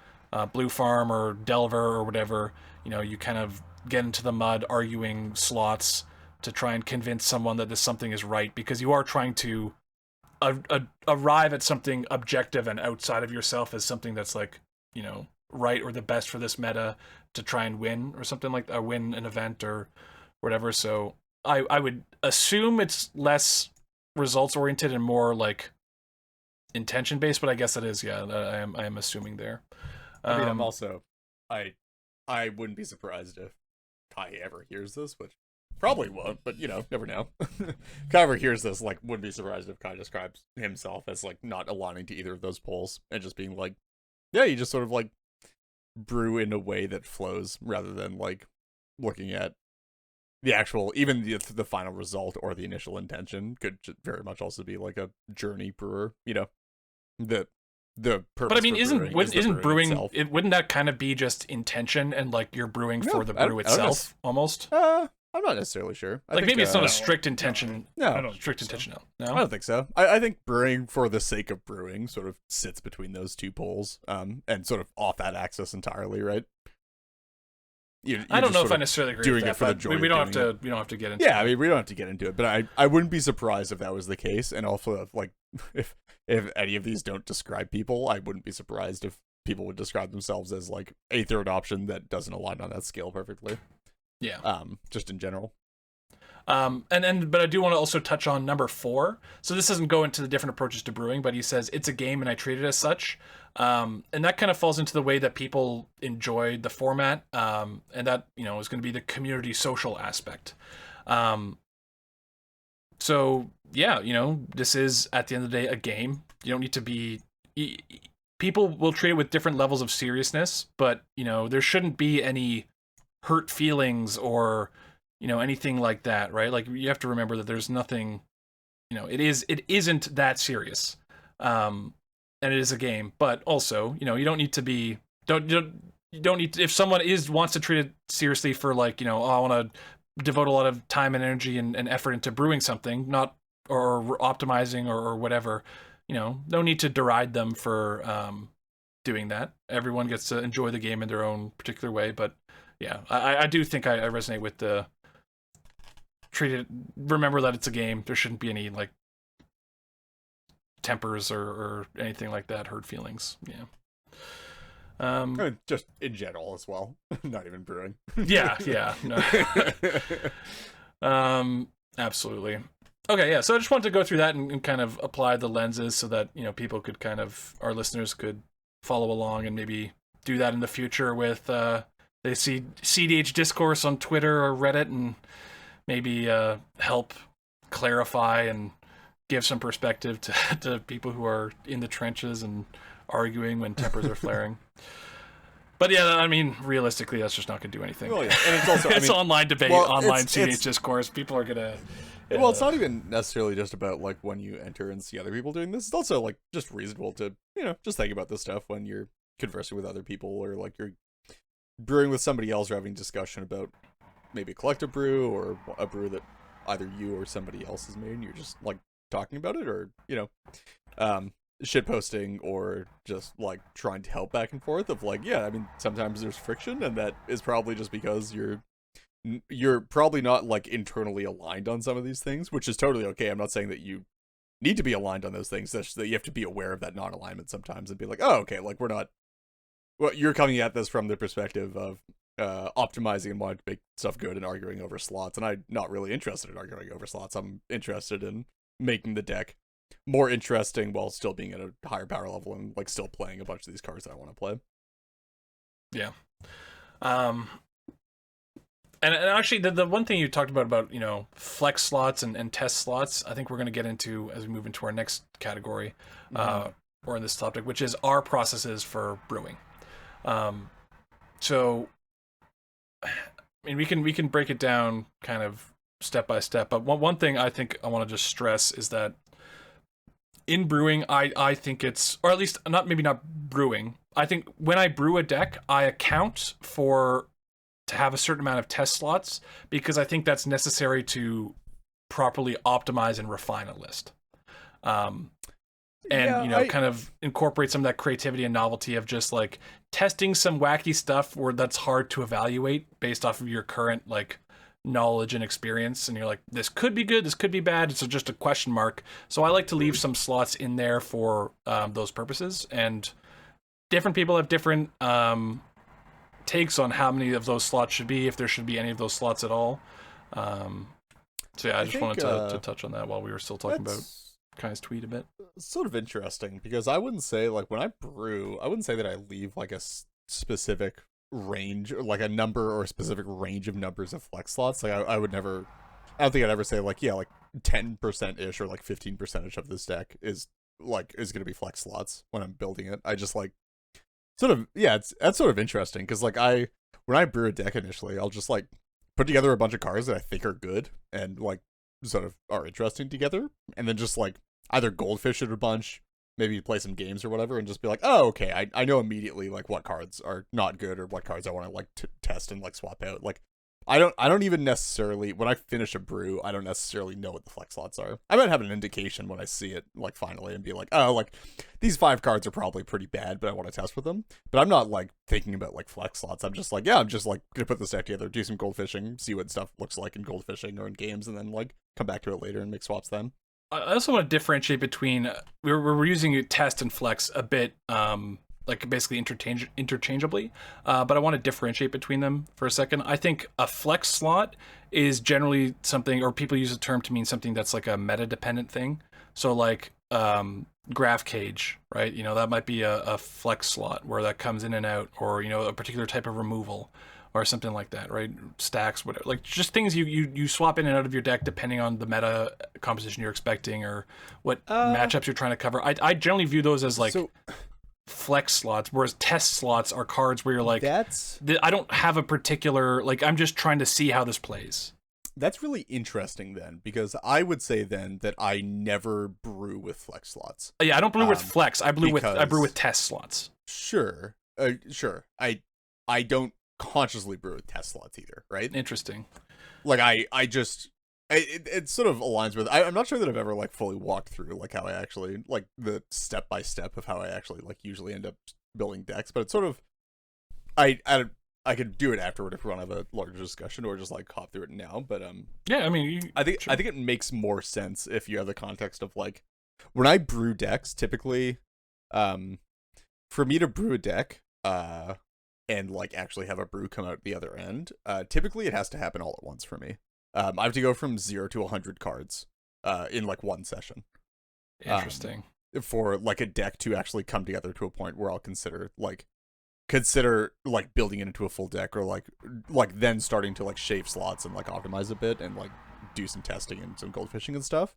Blue Farm or Delver or whatever. You kind of get into the mud arguing slots to try and convince someone that this something is right, because you are trying to arrive at something objective and outside of yourself as something that's like right or the best for this meta to try and win or something like that, win an event or whatever. So I would assume it's less results oriented and more like intention based, but I guess it is. Yeah, I am assuming there. I mean, I'm also I wouldn't be surprised if Kai ever hears this, which probably won't, but never know. Kai ever hears this, like, wouldn't be surprised if Kai describes himself as like not aligning to either of those poles and just being like, yeah, you just sort of like brew in a way that flows rather than like looking at the actual, even the final result or the initial intention could very much also be like a journey brewer. The purpose. But I mean, isn't brewing? Wouldn't that kind of be just intention and like you're brewing for the brew itself almost? I'm not necessarily sure. I think, maybe it's not a strict intention. No, I don't strict intention. No, I don't think so. I think brewing for the sake of brewing sort of sits between those two poles, and sort of off that axis entirely, right? I don't know if I necessarily agree with that. It for the joy we don't have to. We don't have to get into. Yeah, I mean, we don't have to get into it, but I wouldn't be surprised if that was the case. And also, like, if any of these don't describe people, I wouldn't be surprised if people would describe themselves as like a third option that doesn't align on that scale perfectly. Yeah. Just in general. But I do want to also touch on number 4. So this doesn't go into the different approaches to brewing, but he says it's a game and I treat it as such. And that kind of falls into the way that people enjoyed the format. And that, is going to be the community social aspect. So yeah, this is at the end of the day a game. You don't need to be. People will treat it with different levels of seriousness, but there shouldn't be any hurt feelings or anything like that, right? Like you have to remember that there's nothing, it isn't that serious, and it is a game. But also, you don't need to be you don't need to, if someone wants to treat it seriously for like I want to devote a lot of time and energy and effort into brewing something, not or optimizing or whatever. No need to deride them for doing that. Everyone gets to enjoy the game in their own particular way, but. Yeah, I do think I resonate with the remember that it's a game. There shouldn't be any like tempers or anything like that, hurt feelings. Yeah. Just in general as well. Not even brewing. Yeah. No. Absolutely. Okay, yeah. So I just wanted to go through that and kind of apply the lenses so that people could our listeners could follow along and maybe do that in the future with they see CDH discourse on Twitter or Reddit and maybe help clarify and give some perspective to people who are in the trenches and arguing when tempers are flaring. But yeah, I mean, realistically, that's just not going to do anything. Well, yeah. And it's also it's online debate, online CDH discourse. People are going to... Well, it's not even necessarily just about like when you enter and see other people doing this. It's also like just reasonable to, just think about this stuff when you're conversing with other people or like you're brewing with somebody else or having discussion about maybe a collective brew or a brew that either you or somebody else has made and you're just like talking about it or shit posting or just like trying to help back and forth of like, yeah, I mean sometimes there's friction and that is probably just because you're probably not like internally aligned on some of these things, which is totally okay. I'm not saying that you need to be aligned on those things, that's that you have to be aware of that non-alignment sometimes and be like, oh, okay, like we're not well, you're coming at this from the perspective of optimizing and wanting to make stuff good and arguing over slots, and I'm not really interested in arguing over slots. I'm interested in making the deck more interesting while still being at a higher power level and like still playing a bunch of these cards that I want to play. Yeah. And actually, the one thing you talked about, you know, flex slots and test slots, I think we're going to get into as we move into our next category, or in this topic, which is our processes for brewing. So, I mean, we can break it down kind of step by step, but one thing I think I want to just stress is that in brewing, I think it's, or at least maybe not brewing, I think when I brew a deck, I account to have a certain amount of test slots because I think that's necessary to properly optimize and refine a list. And, you know, kind of incorporate some of that creativity and novelty of just like testing some wacky stuff where that's hard to evaluate based off of your current like knowledge and experience. And you're like, this could be good, this could be bad. It's just a question mark. So I like to leave some slots in there for those purposes. And different people have different takes on how many of those slots should be, if there should be any of those slots at all. So yeah, I just wanted to touch on that while we were still talking about Kai's tweet a bit. It's sort of interesting because I wouldn't say like when I brew, I wouldn't say that I leave like a specific range or like a number or a specific range of numbers of flex slots. Like I would never, I don't think I'd ever say like, yeah, like 10% ish or like 15% of this deck is going to be flex slots when I'm building it. I just like sort of, yeah, that's sort of interesting because like when I brew a deck initially, I'll just like put together a bunch of cards that I think are good and like sort of are interesting together, and then just like either goldfish it a bunch, maybe play some games or whatever, and just be like, oh, okay, I know immediately like what cards are not good or what cards I want to like test and like swap out. Like I don't even necessarily, when I finish a brew, I don't necessarily know what the flex slots are. I might have an indication when I see it, like, finally, and be like, oh, like, these 5 cards are probably pretty bad, but I want to test with them. But I'm not, like, thinking about, like, flex slots. I'm just like, yeah, I'm just, like, gonna put this deck together, do some goldfishing, see what stuff looks like in goldfishing or in games, and then, like, come back to it later and make swaps then. I also want to differentiate between, we're using test and flex a bit, like basically interchangeably, but I want to differentiate between them for a second. I think a flex slot is generally something, or people use the term to mean something that's like a meta-dependent thing. So like graph cage, right? You know, that might be a flex slot where that comes in and out, or, you know, a particular type of removal or something like that, right? Stacks, whatever, like just things you swap in and out of your deck depending on the meta composition you're expecting or what matchups you're trying to cover. I generally view those as like flex slots, whereas test slots are cards where you're like, I don't have a particular, like, I'm just trying to see how this plays. That's really interesting then, because I would say then that I never brew with flex slots. Yeah, I don't brew with flex. I brew with test slots. Sure. I don't consciously brew with test slots either, right? Interesting. Like I just it sort of aligns with, I'm not sure that I've ever like fully walked through like how I actually like the step by step of how I actually like usually end up building decks, but it's sort of I could do it afterward if we want to have a larger discussion or just like hop through it now, but yeah, I mean, I think it makes more sense if you have the context of like when I brew decks typically, for me to brew a deck and like actually have a brew come out the other end, typically it has to happen all at once for me. I have to go from 0 to 100 cards in like one session. Interesting. For like a deck to actually come together to a point where I'll consider like building it into a full deck, or like then starting to like shave slots and like optimize a bit and like do some testing and some goldfishing and stuff.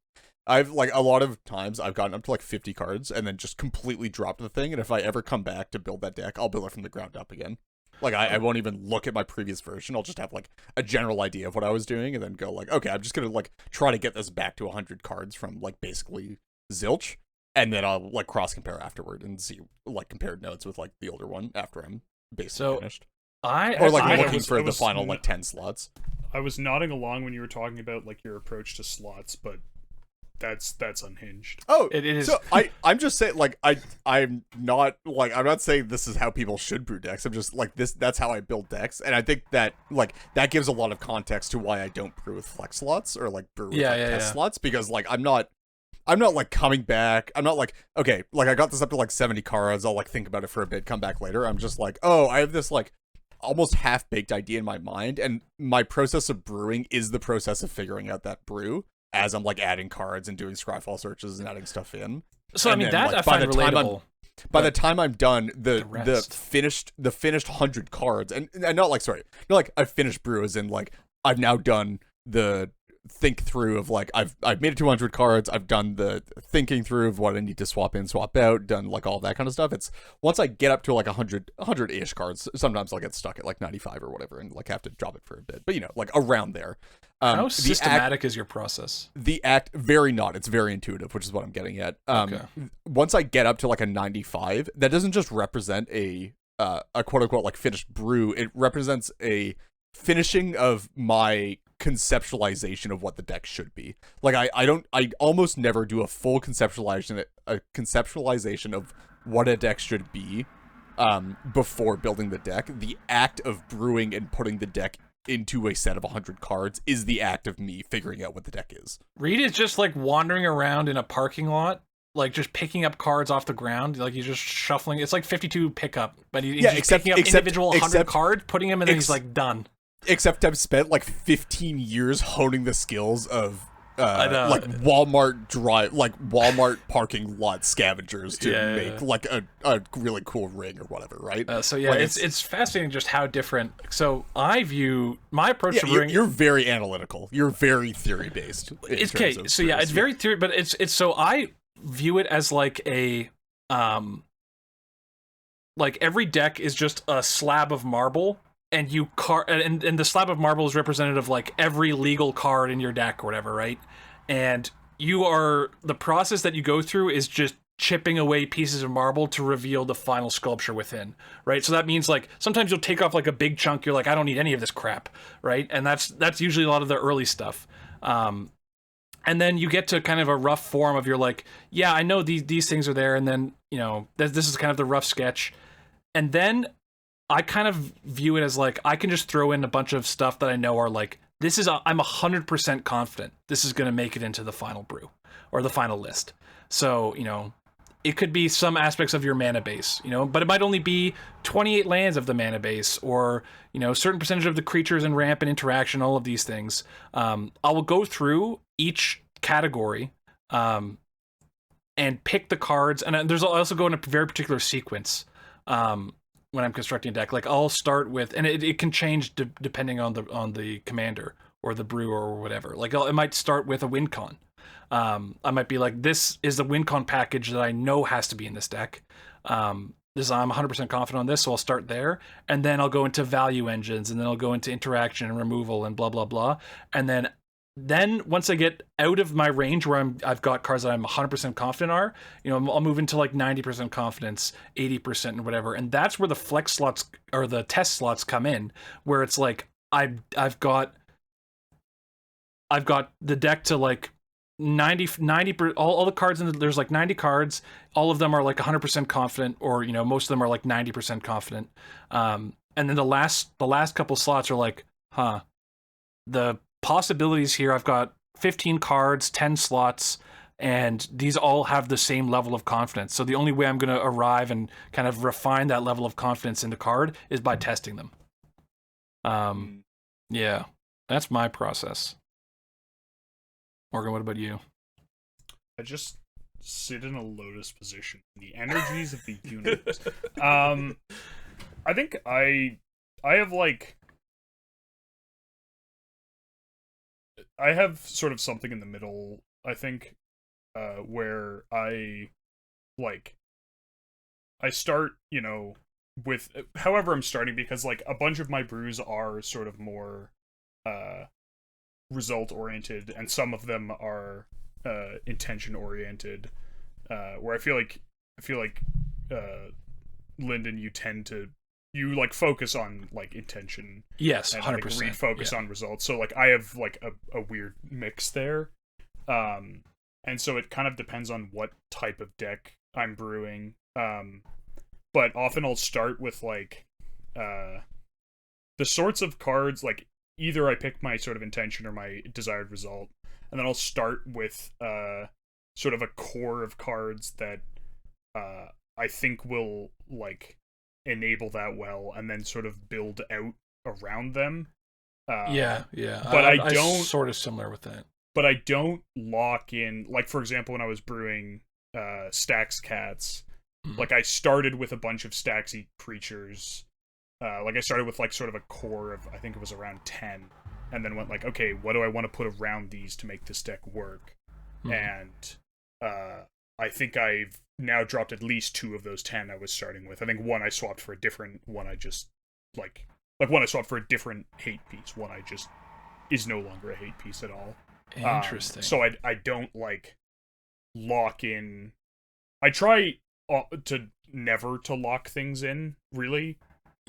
I've like a lot of times I've gotten up to like 50 cards and then just completely dropped the thing, and if I ever come back to build that deck, I'll build it from the ground up again. Like, I won't even look at my previous version. I'll just have, like, a general idea of what I was doing and then go, like, okay, I'm just going to, like, try to get this back to 100 cards from, like, basically zilch. And then I'll, like, cross-compare afterward and see, like, compared notes with, like, the older one after I'm basically finished. Looking for the final, like, 10 slots. I was nodding along when you were talking about, like, your approach to slots, but that's unhinged. Oh, it is. So I'm just saying, like, I'm not saying this is how people should brew decks. I'm just like that's how I build decks, and I think that like that gives a lot of context to why I don't brew with flex slots or like brew with test slots, because like I'm not I'm not like coming back. I'm not like, okay, like I got this up to like 70 cards. I'll like think about it for a bit, come back later. I'm just like, oh, I have this like almost half-baked idea in my mind, and my process of brewing is the process of figuring out that brew as I'm like adding cards and doing scryfall searches and adding stuff in. So and I mean then, that like, I find relatable. By the time I'm done, the rest. finished 100 cards, and not like not like I've finished brew as in like I've now done the think through of like I've made it to 100 cards. I've done the thinking through of what I need to swap in, swap out, done like all that kind of stuff. It's once I get up to like 100-ish cards, sometimes I'll get stuck at like 95 or whatever and like have to drop it for a bit. But like around there. How systematic is your process? The act very not. It's very intuitive, which is what I'm getting at. Okay. Once I get up to like a 95, that doesn't just represent a quote unquote like finished brew. It represents a finishing of my conceptualization of what the deck should be. Like I almost never do a full conceptualization of what a deck should be before building the deck. The act of brewing and putting the deck into a set of 100 cards is the act of me figuring out what the deck is. Reed is just like wandering around in a parking lot, like just picking up cards off the ground. Like he's just shuffling. It's like 52 pickup, but he's just picking up individual 100 cards, putting them, and then he's like done. Except I've spent like 15 years honing the skills of like Walmart parking lot scavengers to make like a really cool ring or whatever, right? So yeah, like it's fascinating just how different. So I view my approach to brewing. You're very analytical. You're very theory based. It's okay. So yeah, it's very theory, but it's so I view it as like a like every deck is just a slab of marble. And and the slab of marble is representative of like every legal card in your deck or whatever, right? And the process that you go through is just chipping away pieces of marble to reveal the final sculpture within, right? So that means like sometimes you'll take off like a big chunk. You're like, I don't need any of this crap, right? And that's usually a lot of the early stuff. And then you get to kind of a rough form of you're like, yeah, I know these things are there, and then this is kind of the rough sketch, and then I kind of view it as like I can just throw in a bunch of stuff that I know are like I'm 100% confident this is going to make it into the final brew or the final list. So it could be some aspects of your mana base, but it might only be 28 lands of the mana base, or certain percentage of the creatures and ramp and interaction, all of these things. I will go through each category and pick the cards, and I also go in a very particular sequence. When I'm constructing a deck, like I'll start with, and it can change depending on the commander or the brew or whatever. Like it might start with a win con. I might be like, this is the win con package that I know has to be in this deck. I'm 100% confident on this, so I'll start there, and then I'll go into value engines, and then I'll go into interaction and removal and blah blah blah, and then once I get out of my range where I've got cards that I'm 100% confident are, I'll move into like 90% confidence, 80% and whatever. And that's where the flex slots or the test slots come in, where it's like I've got the deck to like 90 all the cards there's like 90 cards. All of them are like 100% confident, or most of them are like 90% confident. And then the last couple slots are like, the possibilities here, I've got 15 cards, 10 slots, and these all have the same level of confidence. So the only way I'm going to arrive and kind of refine that level of confidence in the card is by testing them. Yeah, that's my process. Morgan, what about you? I just sit in a lotus position. The energies of the universe. I think I have like, I have sort of something in the middle, I think, where I start, with however I'm starting, because like a bunch of my brews are sort of more result oriented, and some of them are intention oriented, where I feel like Lyndon, you like focus on like intention. Yes, and 100%. Reed focus on results. So like I have like a weird mix there. And so it kind of depends on what type of deck I'm brewing. But often I'll start with like the sorts of cards, like either I pick my sort of intention or my desired result, and then I'll start with sort of a core of cards that I think will like enable that well, and then sort of build out around them. Yeah. But I don't sort of similar with that. But I don't lock in, like, for example, when I was brewing Stax Cats, like, I started with a bunch of Staxy creatures. Like, I started with, like, sort of a core of, I think it was around 10, and then went, like, okay, what do I want to put around these to make this deck work? And I think I've now dropped at least 2 of those 10 I was starting with. I think one I swapped for a different one. I just, like one I swapped for a different hate piece. One I just is no longer a hate piece at all. Interesting. So I don't like lock in. I try to never to lock things in, really.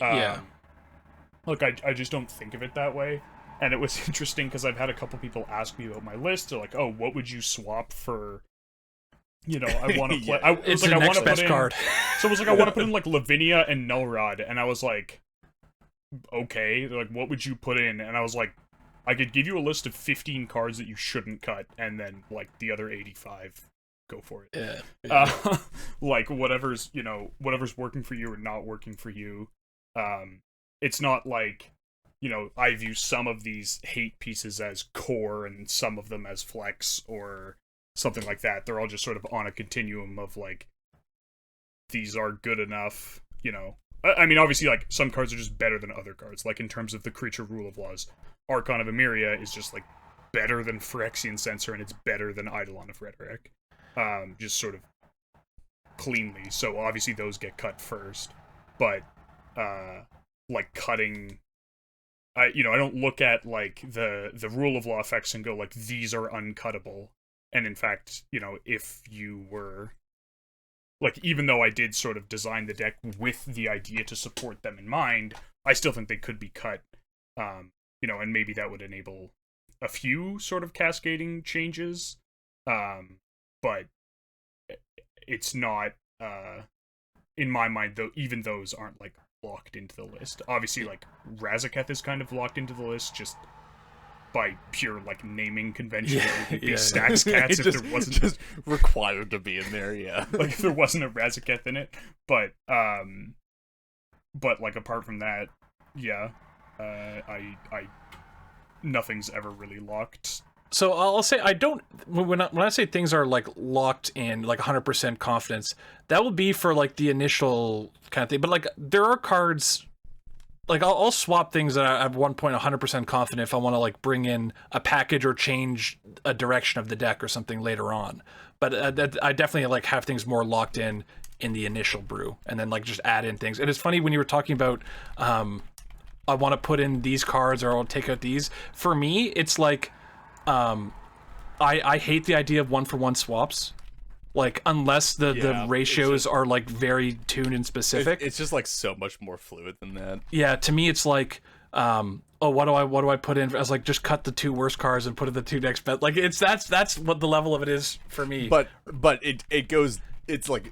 Look, I just don't think of it that way. And it was interesting because I've had a couple people ask me about my list. They're like, "Oh, what would you swap for?" You know, I want to play. It's like, I want to put in card. So it was like, I want to put in like Lavinia and Nullrod, and I was like, okay. They're like, what would you put in? And I was like, I could give you a list of 15 cards that you shouldn't cut, and then, like, the other 85, go for it. Yeah. Like, whatever's working for you or not working for you. It's not like, you know, I view some of these hate pieces as core and some of them as flex or something like that. They're all just sort of on a continuum of, like, these are good enough, you know. I mean, obviously, like, some cards are just better than other cards. Like, in terms of the creature rule of laws, Archon of Emeria is just, like, better than Phyrexian Censor, and it's better than Eidolon of Rhetoric. Just sort of cleanly. So, obviously, those get cut first. But, like, cutting... I don't look at, like, the rule of law effects and go, like, these are uncuttable. And, in fact, you know, if you were... Like, even though I did sort of design the deck with the idea to support them in mind, I still think they could be cut. You know, and maybe that would enable a few sort of cascading changes. But it's not, in my mind, though, even those aren't, like, locked into the list. Obviously, like, Razaketh is kind of locked into the list just by pure, like, naming convention. It would be Stax Cats if there wasn't... just required to be in there, yeah. Like, if there wasn't a Razaketh in it. But, like, apart from that, yeah, I nothing's ever really locked. So I'll say I don't, when I say things are, like, locked in, like, 100% confidence, that will be for, like, the initial kind of thing. But, like, there are cards... Like, I'll swap things that I at one point 100% confident if I want to, like, bring in a package or change a direction of the deck or something later on. But I definitely, like, have things more locked in the initial brew, and then, like, just add in things. And it's funny when you were talking about, I want to put in these cards or I'll take out these. For me, it's like, I hate the idea of one-for-one swaps. Like, unless the ratios are, like, very tuned and specific. It's just, like, so much more fluid than that. Yeah, to me, it's like, what do I put in? I was like, just cut the 2 worst cards and put in the 2 next best. Like, that's what the level of it is for me. But it goes, it's like,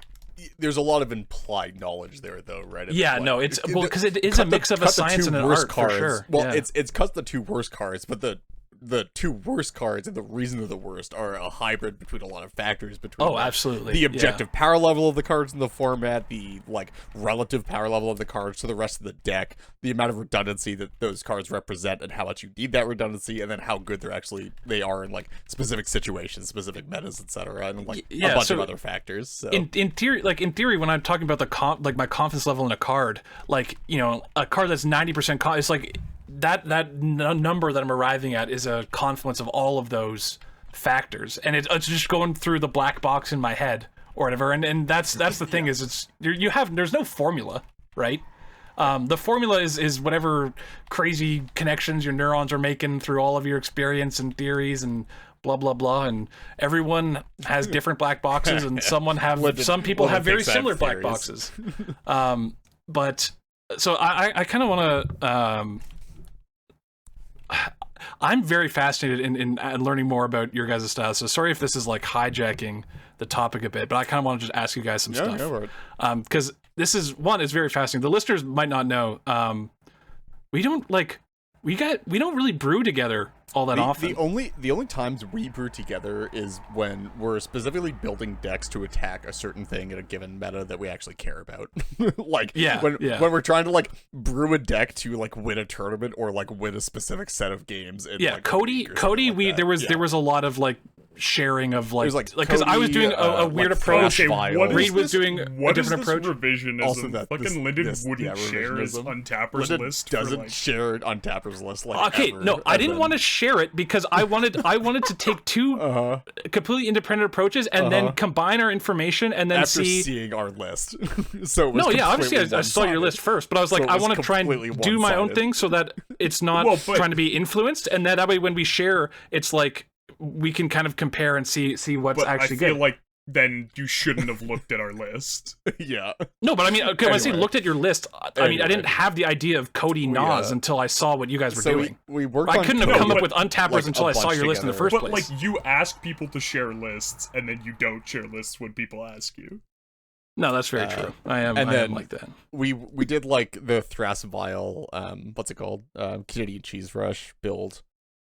there's a lot of implied knowledge there, though, right? Yeah, like, no, it's, well, because it is a mix of a science and an art, for sure. Well, it's cut the 2 worst cards, but the 2 worst cards and the reason they're the worst are a hybrid between a lot of factors between absolutely the objective power level of the cards in the format, the, like, relative power level of the cards to the rest of the deck, the amount of redundancy that those cards represent and how much you need that redundancy, and then how good they are in, like, specific situations, specific metas, etc., and, like, a bunch of other factors. So in theory when I'm talking about the my confidence level in a card, like, you know, a card that's 90% it's like that number that I'm arriving at is a confluence of all of those factors, and it's just going through the black box in my head or whatever. And that's the thing is there's no formula, right? The formula is whatever crazy connections your neurons are making through all of your experience and theories and blah blah blah. And everyone has different black boxes, and some people have very similar black boxes. But so I kind of want to. I'm very fascinated in learning more about your guys' style. So sorry if this is, like, hijacking the topic a bit, but I kind of want to just ask you guys some stuff. Because this is it's very fascinating. The listeners might not know. We don't really brew together all that often. The only times we brew together is when we're specifically building decks to attack a certain thing in a given meta that we actually care about. Like when we're trying to like brew a deck to like win a tournament or like win a specific set of games. In, like, Cody, like there was a lot of like sharing of like because I was doing a weird approach. Reed was doing a different approach. Revisionism? Also, that fucking Linden wouldn't share his Untapper's list. Doesn't share Untapper's list. Like okay, ever, no, I didn't want to share it because I wanted to take two completely independent approaches and then combine our information and then after seeing our list. So it was obviously I saw your list first, but I was like, I want to try and do my own thing so that it's not trying to be influenced, and that way when we share, it's like we can kind of compare and see what's actually good. I feel like then you shouldn't have looked at our list. Yeah. No, but I mean, when I say looked at your list, I mean, I didn't have the idea of Cody Nas until I saw what you guys were doing. I couldn't have come up with Untappers until I saw your list in the first place. But like, you ask people to share lists, and then you don't share lists when people ask you. No, that's very true. I am like that. We did like the Thrasvile, what's it called? Canadian Cheese Rush build.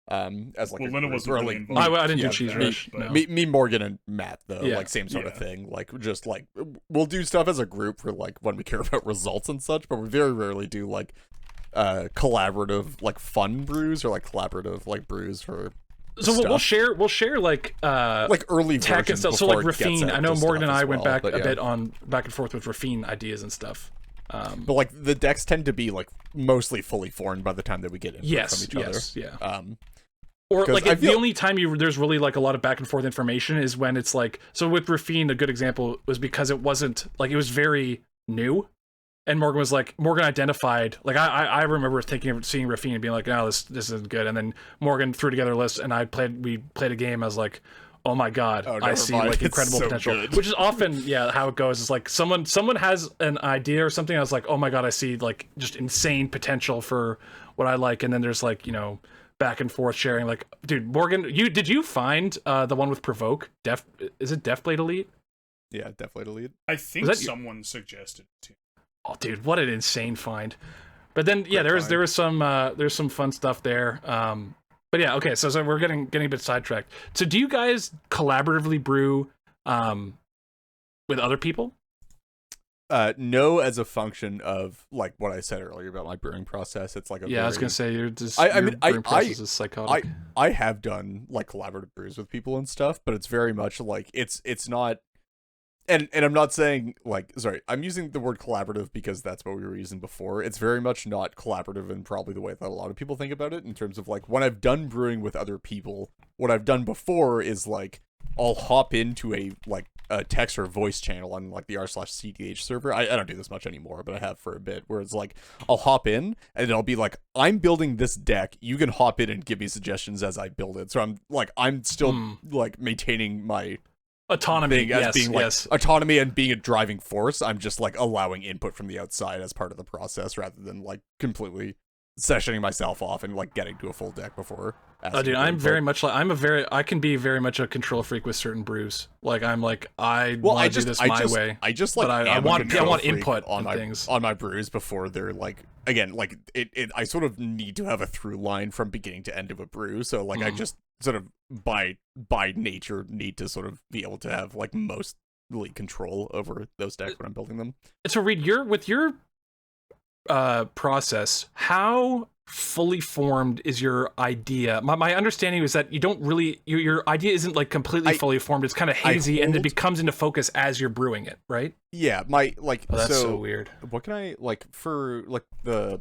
As like Lena was really involved. I didn't do Cheese Rush. Me, Morgan, and Matt though, like same sort of thing. Like just like we'll do stuff as a group for like when we care about results and such, but we very rarely do like collaborative like fun brews or like collaborative like brews for. So we'll share like early tech and stuff. So like Raffine, I know Morgan and I went back a bit on back and forth with Raffine ideas and stuff. But like the decks tend to be like mostly fully formed by the time that we get input from each other. Yeah. Or like the only time there's really like a lot of back and forth information is when it's like, so with Raffine, a good example was because it wasn't like, it was very new. And Morgan identified, like I remember seeing Raffine and being like, no, this isn't good. And then Morgan threw together a list and we played a game. I was like, oh my God, I see like incredible potential, which is often, how it goes. It's like someone has an idea or something. I was like, oh my God, I see like just insane potential for what I like. And then there's like, back and forth sharing. Like, dude, Morgan, did you find the one with Provoke? Is it Deathblade Elite? Yeah, Deathblade Elite. I think someone suggested it too. Oh, dude, what an insane find! But then, there's some fun stuff there. But yeah, okay. So we're getting a bit sidetracked. So do you guys collaboratively brew with other people? No, as a function of like what I said earlier about my brewing process. It's like I was gonna say your brewing process is psychotic. I have done like collaborative brews with people and stuff, but it's very much like it's not. And I'm not saying like, sorry, I'm using the word collaborative because that's what we were using before. It's very much not collaborative in probably the way that a lot of people think about it, in terms of like when I've done brewing with other people, what I've done before is like I'll hop into a text or voice channel on like the r/cth server. I don't do this much anymore, but I have for a bit, where it's like I'll hop in and I'll be like, I'm building this deck, you can hop in and give me suggestions as I build it. So I'm still like maintaining my autonomy autonomy and being a driving force. I'm just like allowing input from the outside as part of the process, rather than like completely sessioning myself off and like getting to a full deck before. Oh, dude, I'm very much like I can be very much a control freak with certain brews. Like I'm like I want to do this my way. I just like I want input on things on my brews before they're like, again, like it I sort of need to have a through line from beginning to end of a brew. So like I just sort of by nature need to sort of be able to have like mostly control over those decks when I'm building them. So Reed, with your process, how fully formed is your idea? My understanding is that you don't really your idea isn't like completely fully formed. It's kind of hazy and it becomes into focus as you're brewing it, right? Yeah, that's so weird. What can I like for like the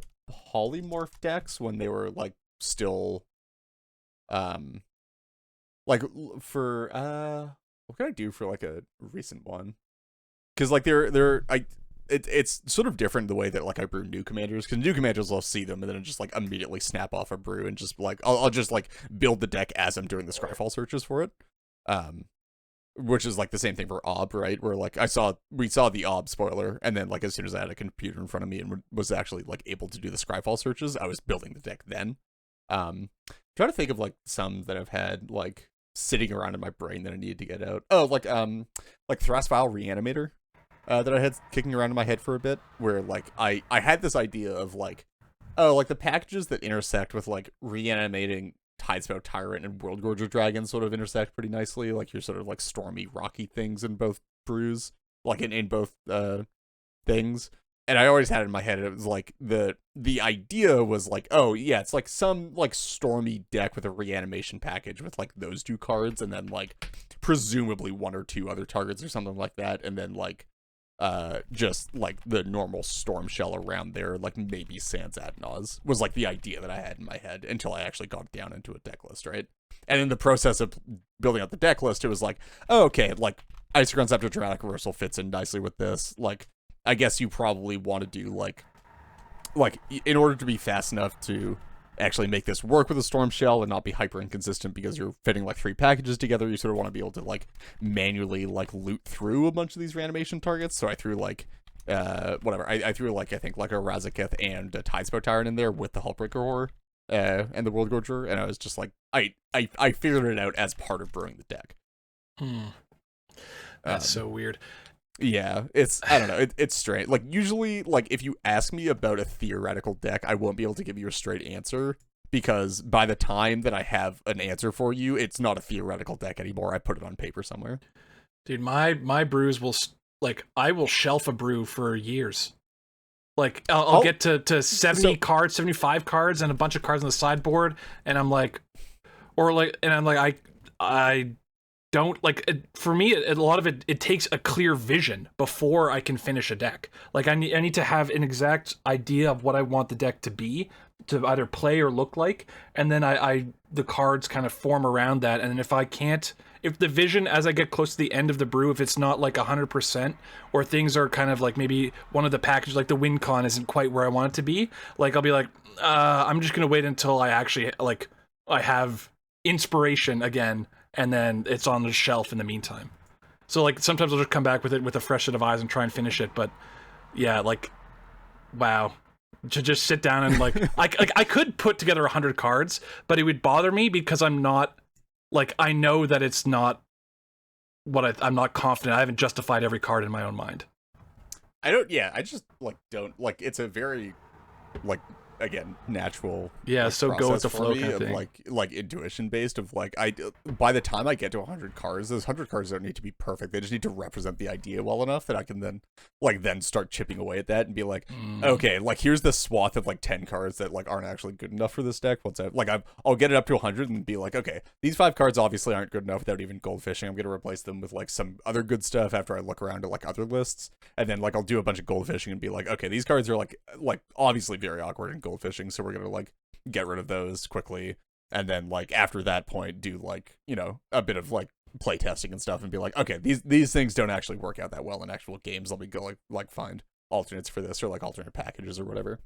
polymorph decks when they were like still like for what can I do for like a recent one? Because like it's sort of different the way that like I brew new commanders, because new commanders I'll see them and then I just like immediately snap off a brew and just like I'll just like build the deck as I'm doing the Scryfall searches for it, which is like the same thing for Ob, right? Where like we saw the Ob spoiler, and then like as soon as I had a computer in front of me and was actually like able to do the Scryfall searches, I was building the deck then. Trying to think of like some that I've had like sitting around in my brain that I needed to get out. Oh, like Thrasvile Reanimator. That I had kicking around in my head for a bit, where like I had this idea of like, oh, like the packages that intersect with like reanimating Tidespout Tyrant and World Gorger Dragon sort of intersect pretty nicely. Like you're sort of like stormy, rocky things in both brews, like in both things. And I always had it in my head. It was like the idea was like, oh yeah, it's like some like stormy deck with a reanimation package with like those 2 cards, and then like presumably 1 or 2 other targets or something like that, and then like just like the normal storm shell around there, like maybe Sans Adnaz was like the idea that I had in my head until I actually got down into a deck list, right? And in the process of building out the deck list, it was like, oh, okay, like Isochron Scepter Dramatic Reversal fits in nicely with this. Like, I guess you probably want to do like in order to be fast enough to actually make this work with a Storm Shell and not be hyper inconsistent because you're fitting like 3 packages together, you sort of want to be able to like manually like loot through a bunch of these reanimation targets. So I threw like whatever. I threw like I think like a Razaketh and a Tidespout Tyrant in there with the Hullbreaker Horror and the World Gorger, and I was just like I figured it out as part of brewing the deck. That's so weird. Yeah, I don't know, it's strange. Like, usually, like, if you ask me about a theoretical deck, I won't be able to give you a straight answer, because by the time that I have an answer for you, it's not a theoretical deck anymore. I put it on paper somewhere. Dude, my brews will, like, I will shelf a brew for years. Like, I'll get to 70 cards, 75 cards, and a bunch of cards on the sideboard, and I'm like, I don't like for me a lot of it takes a clear vision before I can finish a deck. Like I need to have an exact idea of what I want the deck to be, to either play or look like, and then I the cards kind of form around that. And if the vision as I get close to the end of the brew, if it's not like 100%, or things are kind of like maybe one of the packages like the win con isn't quite where I want it to be, like I'll be like I'm just gonna wait until I actually like I have inspiration again, and then it's on the shelf in the meantime. So like sometimes I'll just come back with it with a fresh set of eyes and try and finish it. But yeah, like wow, to just sit down and like I could put together 100 cards, but it would bother me because I'm not like I know that it's not what I'm not confident. I haven't justified every card in my own mind. I just like don't like it's a very like again natural so go with the flow kind of thing. like intuition based of like by the time I get to 100 cards, those 100 cards don't need to be perfect. They just need to represent the idea well enough that I can then start chipping away at that and be like okay, like here's the swath of like 10 cards that like aren't actually good enough for this deck. I'll get it up to 100 and be like, okay, these 5 cards obviously aren't good enough without even goldfishing. I'm gonna replace them with like some other good stuff after I look around at like other lists, and then like I'll do a bunch of goldfishing and be like, okay, these cards are like obviously very awkward and goldfishing, so we're gonna like get rid of those quickly, and then like after that point do like, you know, a bit of like play testing and stuff and be like, okay, these things don't actually work out that well in actual games. Let me go like find alternates for this, or like alternate packages or whatever.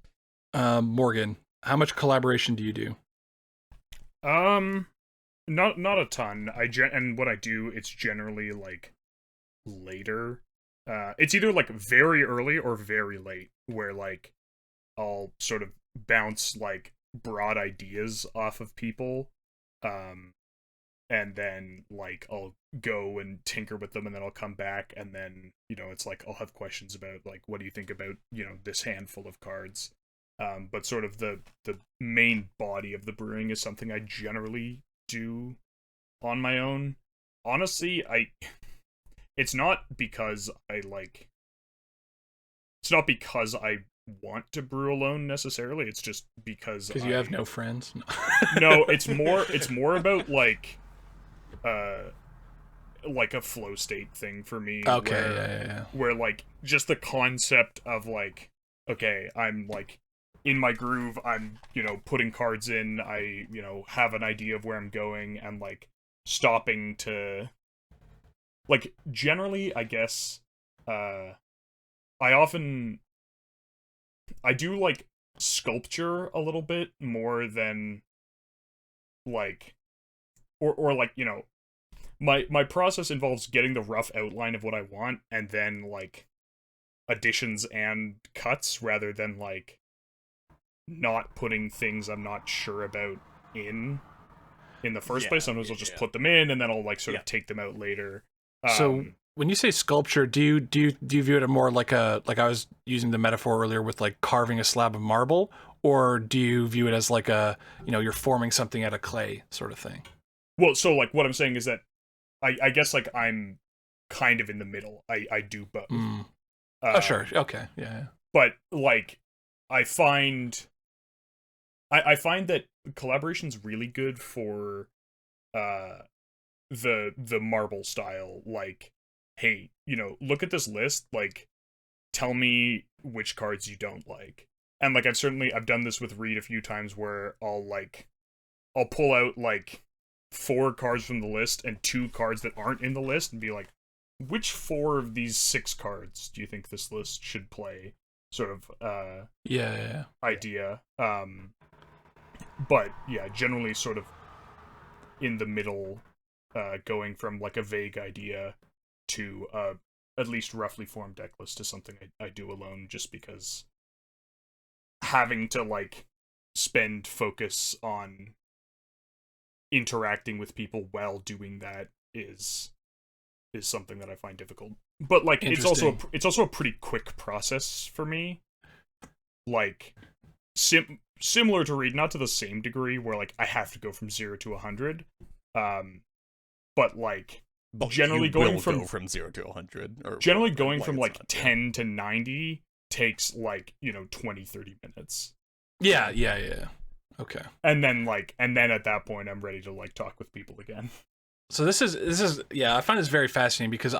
Morgan, how much collaboration do you do? Not a ton. And what I do, it's generally like later. It's either like very early or very late, where like I'll sort of bounce like broad ideas off of people, and then like I'll go and tinker with them, and then I'll come back, and then, you know, it's like I'll have questions about like, what do you think about, you know, this handful of cards. But sort of the main body of the brewing is something I generally do on my own. Honestly, it's not because I want to brew alone necessarily. It's just because you have no friends. No, it's more about like a flow state thing for me. Okay, where like just the concept of like, okay, I'm like in my groove, I'm, you know, putting cards in, I, you know, have an idea of where I'm going, and like stopping to like generally, I guess I do like sculpture a little bit more than like or like, you know, my process involves getting the rough outline of what I want, and then like additions and cuts, rather than like not putting things I'm not sure about in the first place. Sometimes I'll just put them in, and then I'll like sort of take them out later. So when you say sculpture, do you view it more like I was using the metaphor earlier with like carving a slab of marble, or do you view it as like you're forming something out of clay sort of thing? Well, so like what I'm saying is that I guess like I'm kind of in the middle. I do both. Oh, sure. Okay. Yeah. But like I find that collaboration's really good for the marble style. Like, hey, look at this list, like tell me which cards you don't like. And like I've done this with Reed a few times where I'll pull out like 4 cards from the list and 2 cards that aren't in the list and be like, which 4 of these 6 cards do you think this list should play? Sort of idea. But yeah, generally sort of in the middle, going from like a vague idea to at least roughly formed deck list to something I do alone, just because having to like spend focus on interacting with people while doing that is something that I find difficult. But like it's also a pretty quick process for me. Like similar to Reed, not to the same degree where like I have to go from 0 to 100. But like generally go from 0 to 100, or generally going from like 10 to 90 takes like 20-30 minutes. Yeah. Okay. And then at that point I'm ready to like talk with people again. So this is I find this very fascinating because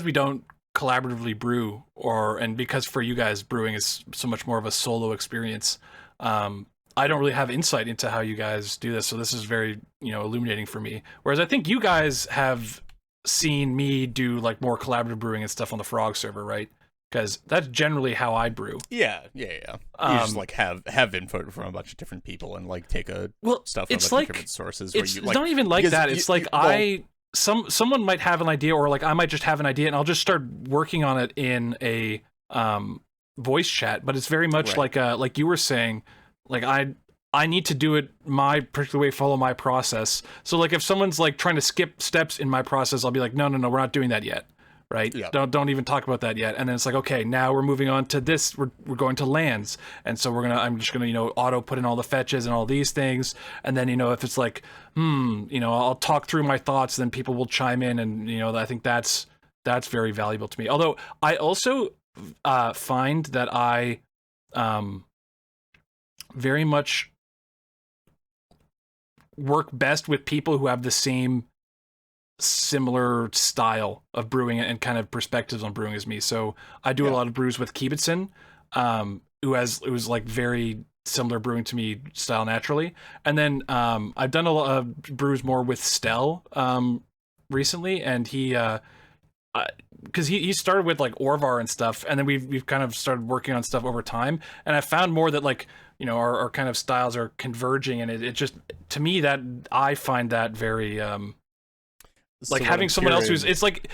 we don't collaboratively brew, and because for you guys brewing is so much more of a solo experience. I don't really have insight into how you guys do this, so this is very illuminating for me. Whereas I think you guys have seen me do like more collaborative brewing and stuff on the Frog server, right? Because that's generally how I brew. Yeah. You just like have input from a bunch of different people and like take stuff from like different sources. It's not even like that. It's like someone might have an idea, or like I might just have an idea, and I'll just start working on it in a voice chat. But it's very much like you were saying, like I need to do it my particular way, follow my process. So like if someone's like trying to skip steps in my process, I'll be like, no, we're not doing that yet. Right? Yep. Don't even talk about that yet. And then it's like, okay, now we're moving on to this. We're going to lands. And so I'm just gonna, auto put in all the fetches and all these things. And then, if it's like, I'll talk through my thoughts, then people will chime in, and I think that's very valuable to me. Although I also find that I very much work best with people who have the similar style of brewing and kind of perspectives on brewing as me. So I do a lot of brews with Kibitson, who's like very similar brewing to me style naturally. And then I've done a lot of brews more with Stel recently, and he because he started with like Orvar and stuff, and then we've kind of started working on stuff over time, and I found more that like our kind of styles are converging, and it just, to me, that I find that very like having someone else who's it's like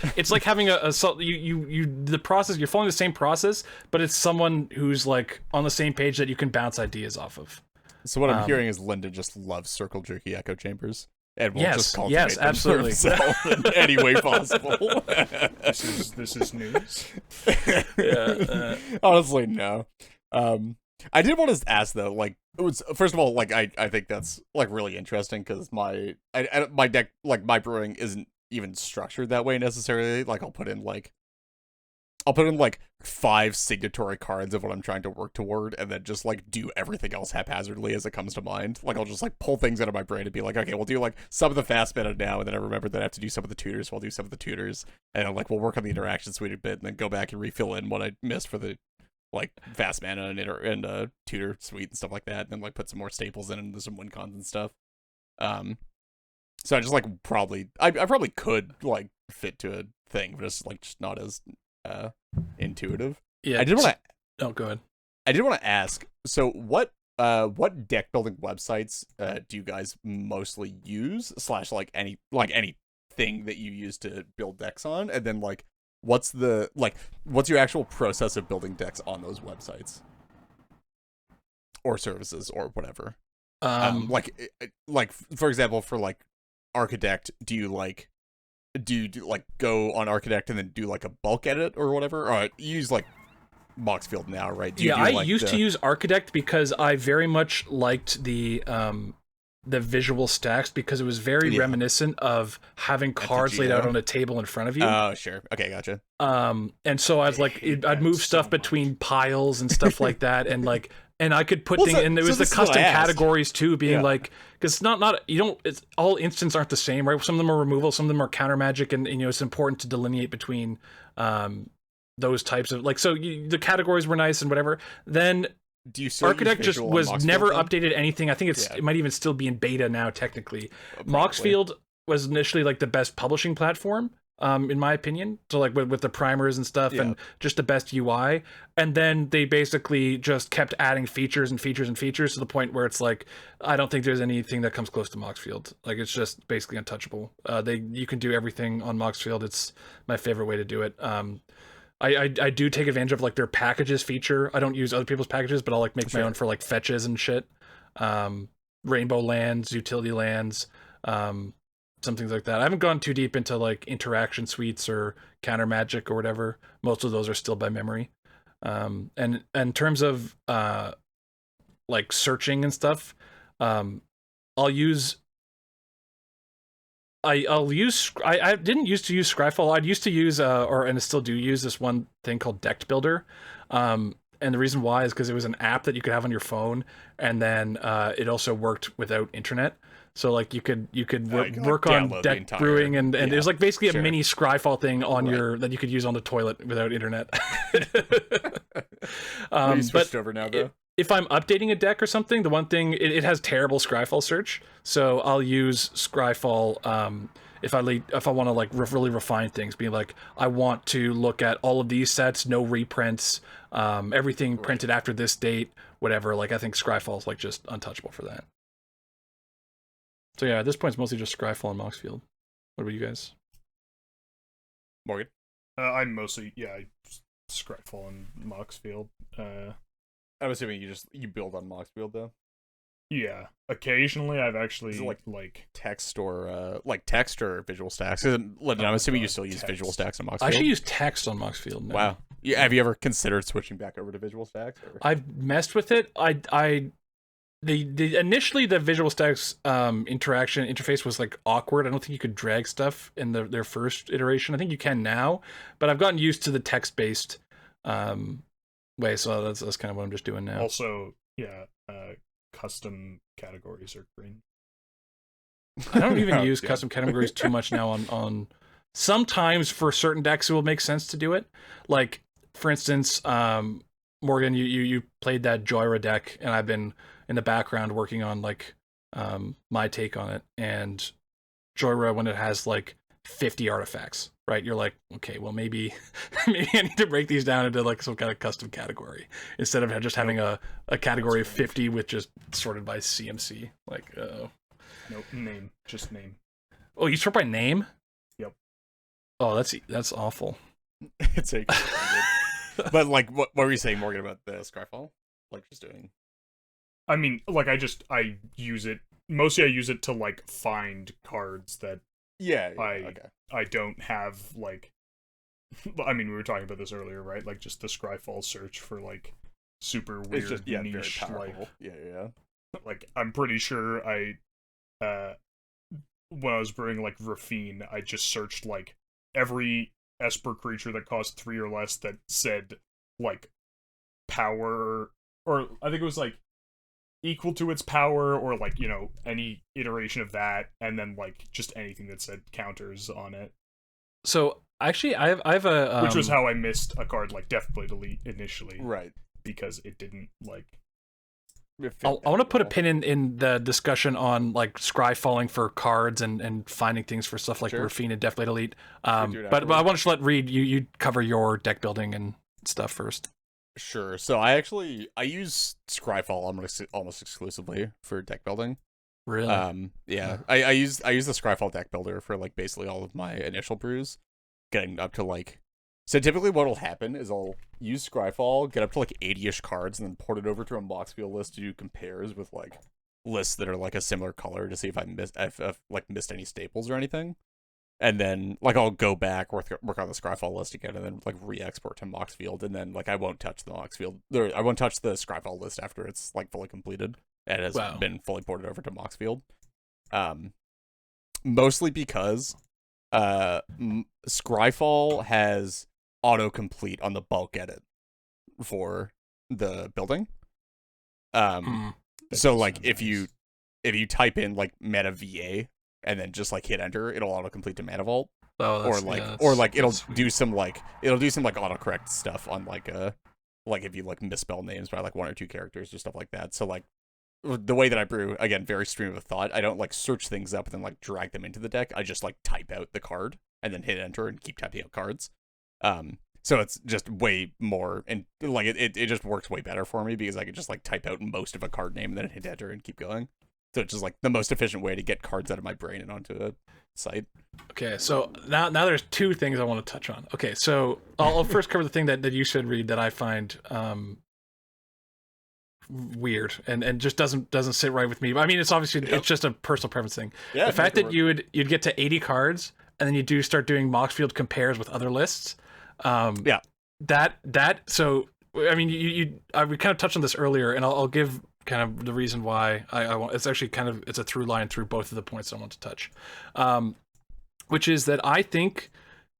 having the process, you're following the same process, but it's someone who's like on the same page that you can bounce ideas off of. So what I'm hearing is Linda just loves circle jerky echo chambers, and will just cultivate them absolutely for himself in any way possible. This is news. Honestly, no. I did want to ask though, like, it was, first of all, like I think that's like really interesting, because my deck, like my brewing isn't even structured that way necessarily. Like I'll put in like 5 signatory cards of what I'm trying to work toward, and then just like do everything else haphazardly as it comes to mind. Like I'll just like pull things out of my brain and be like, okay, we'll do like some of the fast meta now, and then I remember that I have to do some of the tutors, so I'll do some of the tutors, and like we'll work on the interaction suite a bit, and then go back and refill in what I missed for the like fast mana and tutor suite and stuff like that, and then like put some more staples in and there's some win cons and stuff. So I just like I probably could like fit to a thing, but it's like just not as intuitive. Yeah. I did want to. Oh, go ahead. I did want to ask. So what deck building websites do you guys mostly use? / like anything that you use to build decks on, and then like what's your actual process of building decks on those websites or services or whatever? Like for example, for like Architect, do you like do you like go on Architect and then do like a bulk edit or whatever? Or you use like Moxfield now, right? Do you do, I like, used to use Architect because I very much liked the visual stacks because it was very reminiscent of having cards laid out on a table in front of you. Oh, sure. Okay, gotcha. And so I was like, I'd move stuff between piles and stuff like that, and like, and I could put things, and there was the custom categories too, being like, because it's not you don't, it's all instants aren't the same, right? Some of them are removal, some of them are counter magic, and you know it's important to delineate between those types of like, so the categories were nice and whatever. Then Architect just was never updated anything. I think it might even still be in beta now technically. Moxfield was initially like the best publishing platform, in my opinion. So like with the primers and stuff and just the best UI. And then they basically just kept adding features and features and features to the point where it's like, I don't think there's anything that comes close to Moxfield. Like it's just basically untouchable. You can do everything on Moxfield. It's my favorite way to do it. I do take advantage of like their packages feature. I don't use other people's packages, but I'll like make my own for like fetches and shit. Rainbow lands, utility lands, some things like that. I haven't gone too deep into like interaction suites or counter magic or whatever. Most of those are still by memory. And in terms of like searching and stuff, I'll use I didn't used to use Scryfall. I'd used to use and I still do use this one thing called Deck Builder. And the reason why is because it was an app that you could have on your phone, and then it also worked without internet. So like you could work on deck brewing, and it was like basically a mini Scryfall thing on your that you could use on the toilet without internet. You switched over now though. If I'm updating a deck or something, the one thing it has terrible Scryfall search, so I'll use Scryfall if I want to like really refine things, being like I want to look at all of these sets, no reprints, everything printed after this date, whatever. Like I think Scryfall is like just untouchable for that. So yeah, at this point it's mostly just Scryfall and Moxfield. What about you guys? Morgan? I'm mostly Scryfall and Moxfield. I'm assuming you build on Moxfield though. Yeah, occasionally I've actually like text or visual stacks. I'm assuming you still use visual stacks on Moxfield. I actually use text on Moxfield now. Wow. Yeah, have you ever considered switching back over to visual stacks? Or? I've messed with it. Initially the visual stacks interaction interface was like awkward. I don't think you could drag stuff in their first iteration. I think you can now, but I've gotten used to the text based way, so that's kind of what I'm just doing now. Also, custom categories are green. I don't even use custom categories too much now on sometimes for certain decks it will make sense to do it. Like for instance, Morgan, you played that Joyra deck, and I've been in the background working on like my take on it. And Joyra, when it has like 50 artifacts, right? You're like, okay, well maybe I need to break these down into like some kind of custom category instead of just having a category of 50 with just sorted by CMC. Like, nope, name, just name. Oh, you sort by name? Yep. Oh, that's awful. It's a but like, what were you saying, Morgan, about the Scryfall? Like just doing. I mean, like I use it mostly. I use it to like find cards that. I don't have, like, I mean, we were talking about this earlier, right? Like, just the Scryfall search for, like, super weird, it's just, niche, like, like, I'm pretty sure when I was brewing, like, Rafine, I just searched, like, every Esper creature that cost 3 or less that said, like, power, or I think it was, like, equal to its power, or like, you know, any iteration of that, and then like just anything that said counters on it. So actually I have a which was how I missed a card like Deathblade Elite initially, right? Because it didn't like. I want to put a pin in the discussion on like Scryfalling for cards and finding things for stuff like Rafine and Deathblade Elite. But I want to let Reed you cover your deck building and stuff first. Sure. So I use Scryfall almost exclusively for deck building. Really? I use the Scryfall deck builder for like basically all of my initial brews, getting up to like. So typically, what'll happen is I'll use Scryfall, get up to like 80-ish cards, and then port it over to a Moxfield list to do compares with like lists that are like a similar color to see if I've missed any staples or anything. and then like I'll go back work on the Scryfall list again, and then like re-export to Moxfield, and then like I won't touch the Moxfield. I won't touch the Scryfall list after it's like fully completed and has been fully ported over to Moxfield. Mostly because Scryfall has autocomplete on the bulk edit for the building. So like if you type in like meta VA and then just like hit enter, it'll autocomplete to Mana Vault. Or it'll do some autocorrect stuff on like if you like misspell names by like 1 or 2 characters or stuff like that. So like the way that I brew, again, very stream of thought. I don't like search things up and then like drag them into the deck. I just like type out the card and then hit enter and keep typing out cards. So it's just way more, and like it just works way better for me because I can just like type out most of a card name and then hit enter and keep going. So it's just like the most efficient way to get cards out of my brain and onto a site. Okay, so now there's 2 things I want to touch on. Okay, so I'll first cover the thing that you should read that I find weird and just doesn't sit right with me. I mean, it's obviously it's just a personal preference thing. Yeah, the fact that you'd get to 80 cards and then you start doing Moxfield compares with other lists. So I mean, we kind of touched on this earlier, and I'll give kind of the reason why I want. It's actually it's a through line through both of the points I want to touch, which is that I think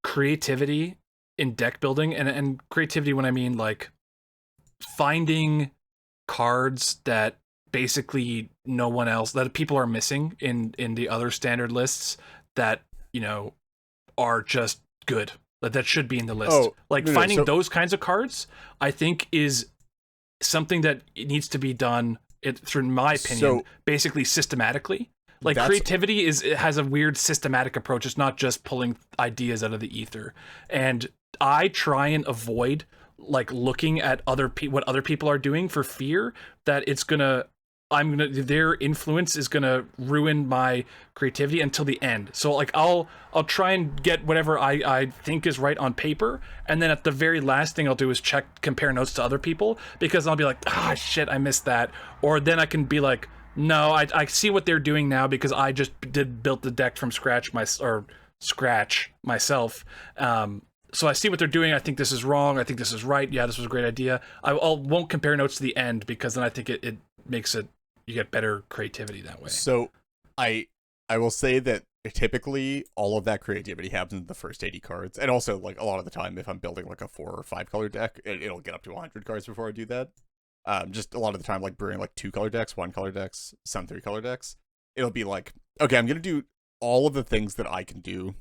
creativity in deck building, and creativity when I mean like finding cards that basically no one else, that people are missing in the other standard lists that are just good, that should be in the list. Finding those kinds of cards, I think, is something that needs to be done, through my opinion, basically systematically. Like creativity has a weird systematic approach. It's not just pulling ideas out of the ether. And I try and avoid like looking at what other people are doing for fear that their influence is gonna ruin my creativity until the end. So like I'll try and get whatever I think is right on paper, and then at the very last thing I'll do is compare notes to other people, because I'll be like, shit, I missed that. Or then I can be like, no, I see what they're doing now because I just built the deck from scratch myself. So I see what they're doing. I think this is wrong. I think this is right. Yeah, this was a great idea. I won't compare notes to the end, because then I think it makes it, you get better creativity that way. So I will say that typically all of that creativity happens in the first 80 cards. And also like a lot of the time, if I'm building like a 4 or 5 color deck, it'll get up to 100 cards before I do that. Just a lot of the time, like brewing like 2 color decks, 1 color decks, some 3 color decks, it'll be like, okay, I'm going to do all of the things that I can do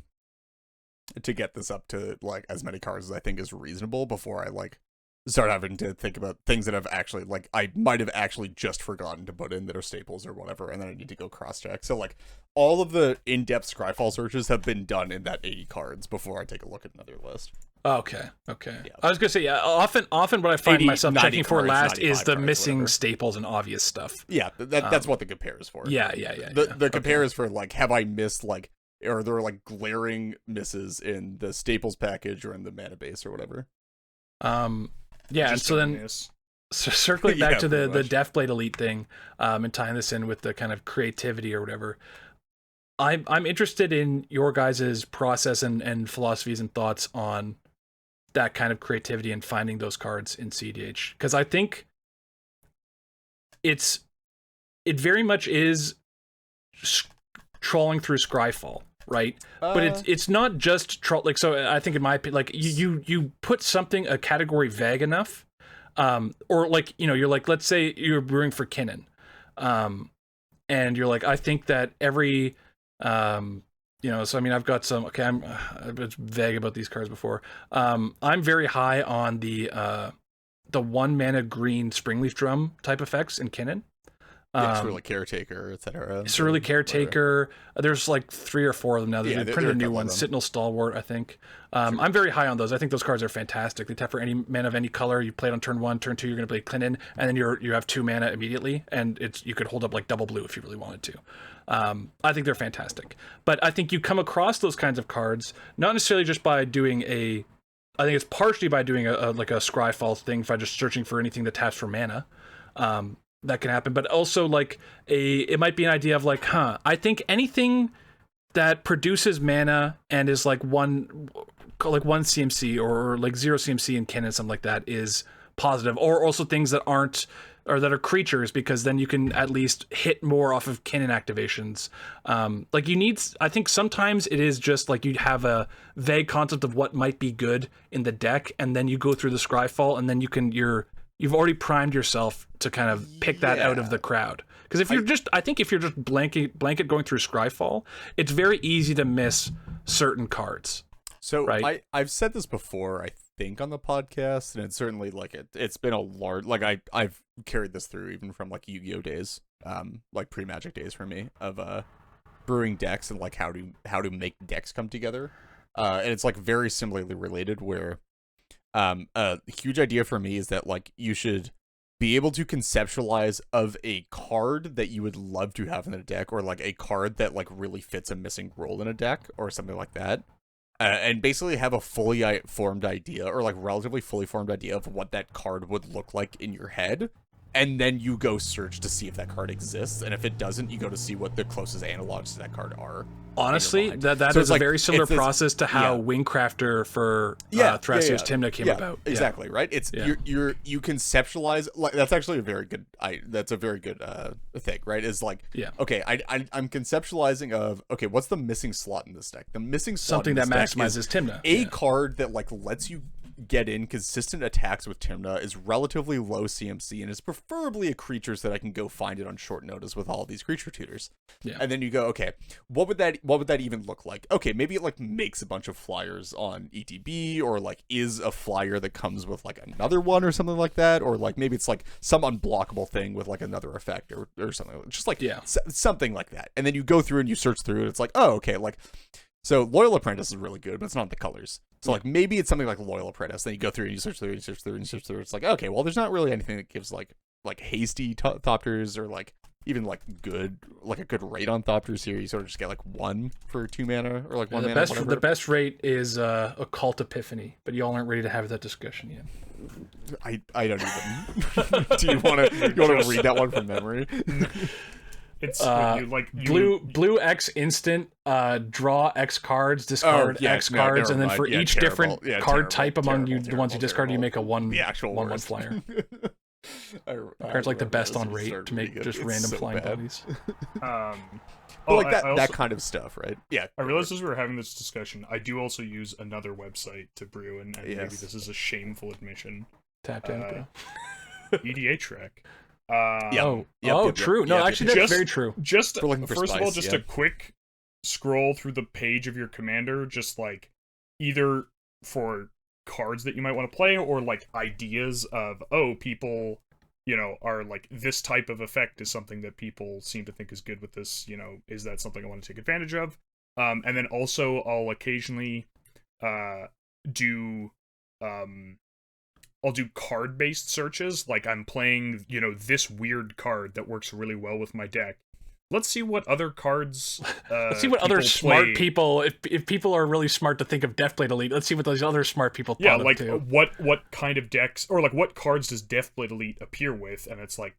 to get this up to like as many cards as I think is reasonable before I like start having to think about things that I've actually like I might have actually just forgotten to put in that are staples or whatever, and then I need to go cross check. So like all of the in-depth Scryfall searches have been done in that 80 cards before I take a look at another list. Okay. Yeah. I was gonna say, often what I find myself checking for last is the missing staples and obvious stuff. Yeah, that's what the compare is for. Yeah. The compare is for like, have I missed like, or there are like glaring misses in the staples package or in the mana base or whatever. Yeah, and so then circling back to the Deathblade Elite thing, and tying this in with the kind of creativity or whatever, I'm interested in your guys' process and philosophies and thoughts on that kind of creativity and finding those cards in CDH, because I think it very much is trawling through Scryfall, right? But it's not just like, so I think in my opinion, like you put a category vague enough, or like, you're like, let's say you're brewing for Kinnan, and you're like, I think that every so I mean, I've got some, okay, I'm a bit vague about these cards before. I'm very high on the 1 mana green Springleaf Drum type effects in Kinnan. Surly Caretaker, etc. Surly Caretaker. There's like 3 or 4 of them now. They printed a new one, Sentinel Stalwart, I think. I'm very high on those. I think those cards are fantastic. They tap for any mana of any color. You play it on turn 1, turn 2, you're going to play Kinnan, and then you have 2 mana immediately, and you could hold up like double blue if you really wanted to. I think they're fantastic. But I think you come across those kinds of cards, not necessarily just by doing I think it's partially by doing a Scryfall thing, by just searching for anything that taps for mana. That can happen, but also like it might be an idea of like, I think anything that produces mana and is like one CMC or like 0 CMC in kin and something like that is positive, or also things that aren't, or that are creatures, because then you can at least hit more off of cannon activations. Like you need, I think sometimes it is just like you have a vague concept of what might be good in the deck, and then you go through the Scryfall, and then you've already primed yourself to kind of pick that out of the crowd. Because if you're I think if you're just blanket going through Scryfall, it's very easy to miss certain cards. So right? I've said this before, I think, on the podcast, and it's certainly like it's been a large, like I've carried this through even from like Yu-Gi-Oh days, like pre-Magic days for me, of brewing decks and like how to make decks come together. And it's like very similarly related, where a huge idea for me is that like you should be able to conceptualize of a card that you would love to have in a deck, or like a card that like really fits a missing role in a deck or something like that. And basically have a fully formed idea, or like relatively fully formed idea of what that card would look like in your head. And then you go search to see if that card exists. And if it doesn't, you go to see what the closest analogs to that card are. Honestly, that is a very similar process to how Wingcrafter for Thrasier's Tymna came about. Exactly, right? It's you conceptualize, like, that's actually a very good thing, right? Is like, okay, I'm conceptualizing of, okay, what's the missing slot in this deck? The missing slot something in this that maximizes Tymna. A card that like lets you get in consistent attacks with Tymna, is relatively low CMC, and is preferably a creature so that I can go find it on short notice with all these creature tutors. Yeah. And then you go, okay, what would that even look like? Okay, maybe it like makes a bunch of flyers on ETB, or like is a flyer that comes with like another one or something like that, or like maybe it's like some unblockable thing with like another effect or something, just like something like that. And then you go through and you search through, and it's like, oh, okay, like, so Loyal Apprentice is really good, but it's not the colors. So like maybe it's something like Loyal Apprentice. Then you go through and you search through and search through and search through. It's like, okay, well, there's not really anything that gives like hasty Thopters, or like even like a good rate on Thopters here. You sort of just get like 1 for 2 mana, or like 1 mana. The best rate is Occult Epiphany, but y'all aren't ready to have that discussion yet. I don't even. Do you want to read that one from memory? It's blue X instant, draw X cards, discard X cards, and then for each different card type among the ones you discard, you make a one flyer. Cards like the best on rate to make just random flying bodies. Like that kind of stuff, right? Yeah. I realized as we were having this discussion, I do also use another website to brew, and maybe this is a shameful admission. Tap down, EDHREC. True. No, actually, that's very true. Just first of all, just a quick scroll through the page of your commander, just like either for cards that you might want to play, or like ideas of, people, are like, this type of effect is something that people seem to think is good with this. Is that something I want to take advantage of? And then also I'll occasionally do I'll do card-based searches, like I'm playing, this weird card that works really well with my deck. Let's see what other cards. Let's see what other smart people. If people are really smart to think of Deathblade Elite, let's see what those other smart people thought of too. What kind of decks, or like what cards does Deathblade Elite appear with? And it's like,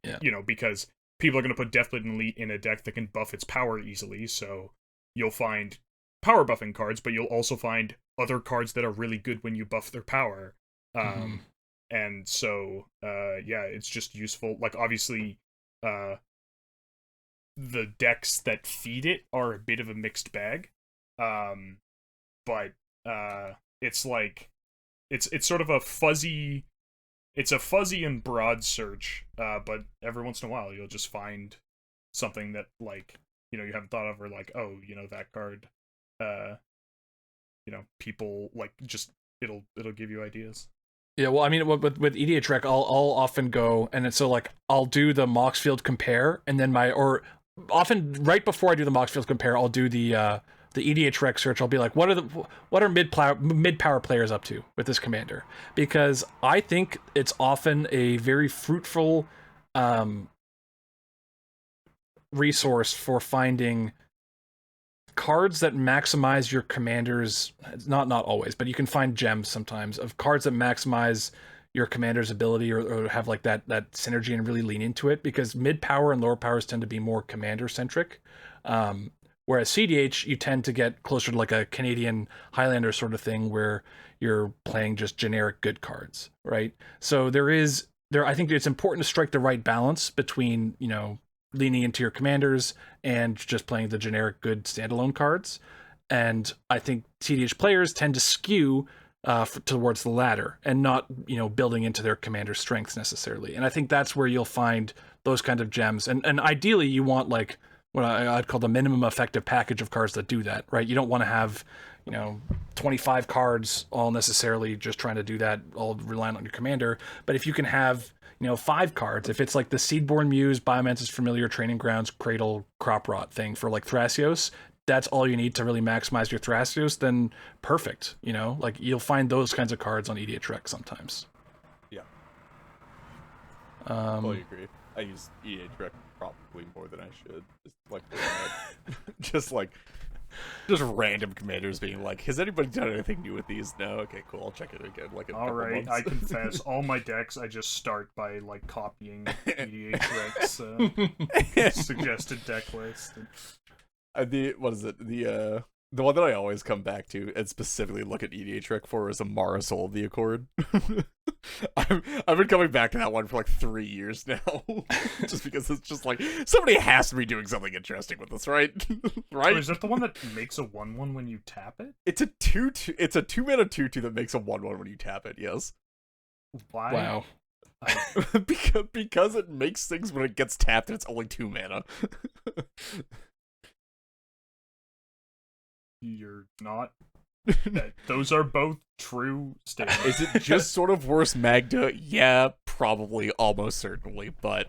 because people are going to put Deathblade Elite in a deck that can buff its power easily, so you'll find power buffing cards, but you'll also find other cards that are really good when you buff their power. And so, it's just useful. Like, obviously, the decks that feed it are a bit of a mixed bag. But it's like, it's sort of a fuzzy and broad search. But every once in a while, you'll just find something that, like, you haven't thought of, or like, that card, people, like, just, it'll give you ideas. Yeah, well, I mean, with EDHREC, I'll often go, and so like I'll do the Moxfield compare, and then often right before I do the Moxfield compare, I'll do the EDHREC search. I'll be like, what are mid power players up to with this commander? Because I think it's often a very fruitful resource for finding cards that maximize your commander's, not always, but you can find gems sometimes of cards that maximize your commander's ability, or have like that synergy and really lean into it, because mid power and lower powers tend to be more commander centric. Whereas CDH, you tend to get closer to like a Canadian Highlander sort of thing where you're playing just generic good cards, right? So I think it's important to strike the right balance between, leaning into your commanders and just playing the generic good standalone cards. And I think CDH players tend to skew towards the latter and not, building into their commander strengths necessarily. And I think that's where you'll find those kind of gems. And ideally, you want like what I'd call the minimum effective package of cards that do that, right? You don't want to have, 25 cards all necessarily just trying to do that, all reliant on your commander. But if you can have, 5 cards, if it's like the Seedborn Muse, Biomancer's Familiar, Training Grounds, Cradle, Crop Rot thing for like Thrasios, that's all you need to really maximize your Thrasios, then perfect. Like you'll find those kinds of cards on EDH Rec sometimes. Yeah. Fully agree. I use EDH Rec probably more than I should. Just random commanders being like, has anybody done anything new with these? No? Okay, cool. I'll check it again. Like, all right, I confess, all my decks I just start by like copying EDH Rec's suggested deck list. What is it? The one that I always come back to and specifically look at EDH Rec for is Amara Soul of the Accord. I've been coming back to that one for like 3 years now, just because it's just like somebody has to be doing something interesting with this, right? Right? So is that the one that makes a 1/1 when you tap it? It's a 2/2. It's a 2-mana 2/2 that makes a 1/1 when you tap it. Yes. Why? Wow. because it makes things when it gets tapped and it's only 2 mana. You're not. Those are both true statements. Is it just sort of worse Magda? Yeah, probably, almost certainly, but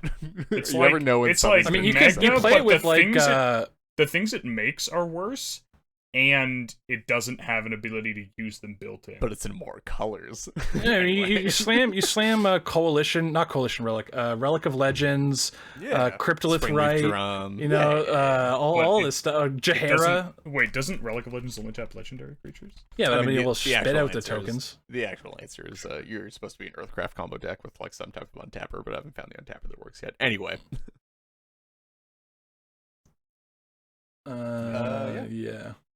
it's you like, never know. It's like, I mean, you Magda, play it with like the things it makes are worse, and it doesn't have an ability to use them built in. But it's in more colors. Yeah, you slam Coalition, not Coalition Relic, Relic of Legends, Cryptolith Rite, all this stuff. Jahara. Wait, doesn't Relic of Legends only tap legendary creatures? Yeah, but I mean, it will spit out the tokens. The actual answer is you're supposed to be an Earthcraft combo deck with like some type of untapper, but I haven't found the untapper that works yet. Anyway.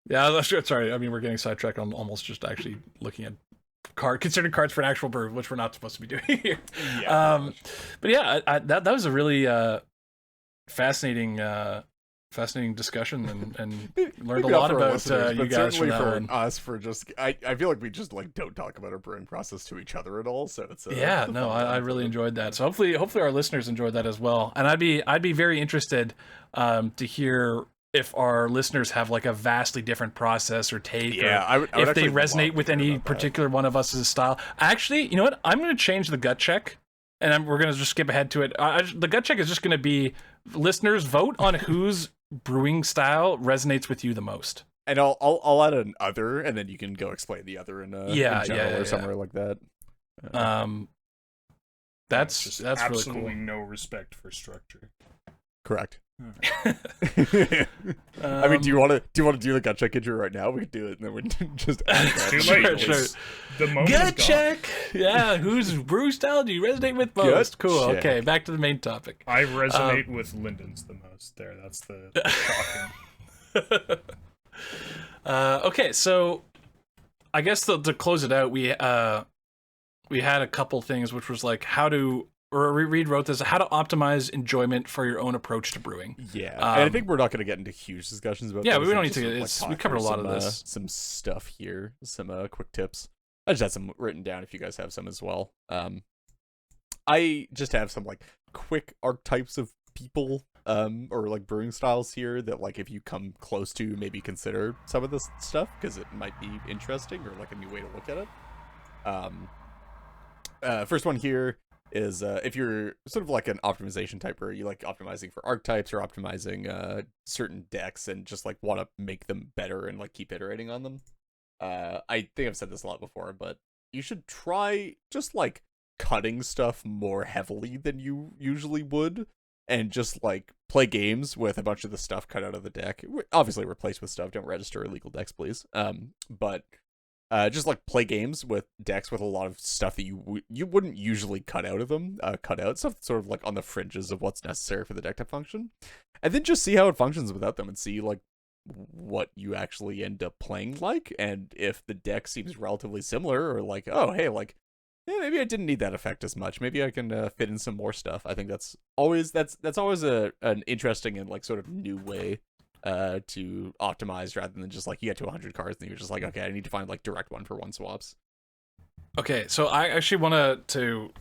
Yeah, sorry. I mean, we're getting sidetracked. I'm almost just actually looking at considering cards for an actual brew, which we're not supposed to be doing here. Yeah, but yeah, that was a really fascinating discussion, and learned a lot about you guys from that one. Us for just, I feel like we just like don't talk about our brewing process to each other at all. So it's I really enjoyed that. So hopefully our listeners enjoyed that as well. And I'd be very interested to hear if our listeners have like a vastly different process or take, if they resonate with any particular one of us as a style. Actually, you know what? I'm going to change the gut check, and we're going to just skip ahead to it. The gut check is just going to be listeners vote on whose brewing style resonates with you the most. And I'll add an other, and then you can go explain the other in general or somewhere like that. That's really cool. Absolutely no respect for structure. Correct. I mean, do you want to do the gut check intro right now? We could do it, and then we just too late. Sure. The moment gut check. Yeah, whose brew style do you resonate with most? Cool. Check. Okay, back to the main topic. I resonate with Linden's the most. There, that's the shocking. Okay, so I guess to close it out, we had a couple things, which was like Reed wrote this, how to optimize enjoyment for your own approach to brewing. Yeah, and I think we're not going to get into huge discussions about we don't need to. We covered a lot of this. Some stuff here, some quick tips. I just had some written down if you guys have some as well. I just have some like quick archetypes of people or like brewing styles here that like if you come close to, maybe consider some of this stuff because it might be interesting or like a new way to look at it. First one here is if you're sort of like an optimization type where you like optimizing for archetypes or optimizing certain decks and just like want to make them better and like keep iterating on them. I think I've said this a lot before, but you should try just like cutting stuff more heavily than you usually would and just like play games with a bunch of the stuff cut out of the deck. Obviously replace with stuff, don't register illegal decks, please. But just like play games with decks with a lot of stuff that you wouldn't usually cut out of them, cut out stuff sort of like on the fringes of what's necessary for the deck to function, and then just see how it functions without them and see like what you actually end up playing like, and if the deck seems relatively similar, or like, oh hey, like, yeah, maybe I didn't need that effect as much. Maybe I can fit in some more stuff. I think that's always an interesting and like sort of new way to optimize, rather than just like you get to 100 cards and you're just like, okay, I need to find like direct 1-for-1 swaps. Okay, so I actually want to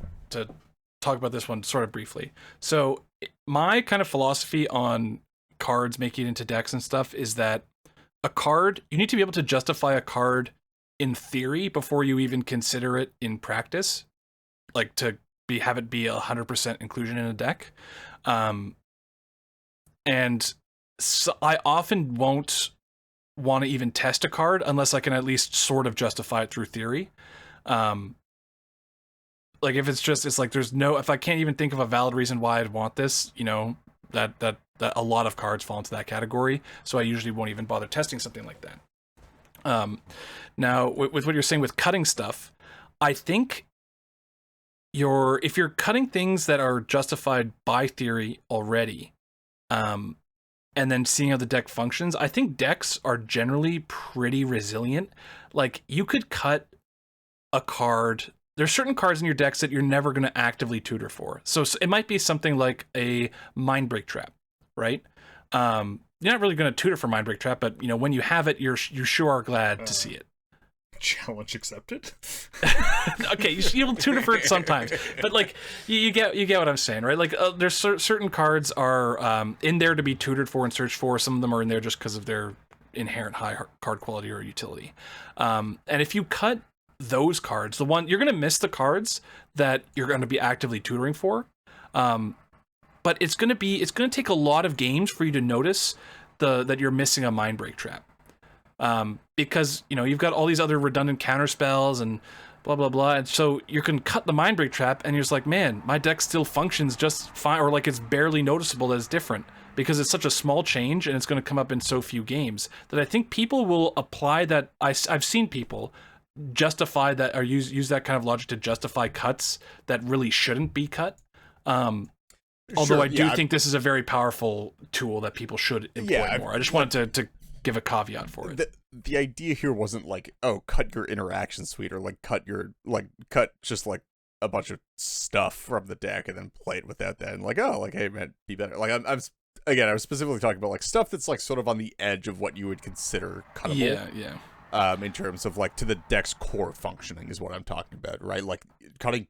talk about this one sort of briefly. So my kind of philosophy on cards making it into decks and stuff is that a card, you need to be able to justify a card in theory before you even consider it in practice, like to have it be 100% inclusion in a deck. And so I often won't want to even test a card unless I can at least sort of justify it through theory. Like it's like if I can't even think of a valid reason why I'd want this, that a lot of cards fall into that category. So I usually won't even bother testing something like that. Now, with what you're saying with cutting stuff, I think if you're cutting things that are justified by theory already, and then seeing how the deck functions, I think decks are generally pretty resilient. Like, you could cut a card. There's certain cards in your decks that you're never going to actively tutor for. So it might be something like a Mindbreak Trap, right? You're not really going to tutor for Mindbreak Trap, but when you have it, you sure are glad to see it. Challenge accepted. Okay, you'll tutor for it sometimes, but like you get what I'm saying, right? Like there's certain cards are in there to be tutored for and searched for. Some of them are in there just because of their inherent high card quality or utility. And if you cut those cards, you're going to miss the cards that you're going to be actively tutoring for. But it's going to take a lot of games for you to notice that you're missing a Mindbreak Trap. Because you've got all these other redundant counter spells and blah blah blah, and so you can cut the Mindbreak Trap, and you're just like, man, my deck still functions just fine, or like it's barely noticeable that it's different because it's such a small change and it's going to come up in so few games that I think people will apply that. I've seen people justify that or use that kind of logic to justify cuts that really shouldn't be cut. Although I do think this is a very powerful tool that people should employ more. I just wanted to give a caveat for it. The idea here wasn't like, oh, cut your interaction suite, or like cut just like a bunch of stuff from the deck and then play it without that, and like, oh, like, hey man, be better. Like I was specifically talking about like stuff that's like sort of on the edge of what you would consider cuttable. Yeah. In terms of like to the deck's core functioning is what I'm talking about, right? Like cutting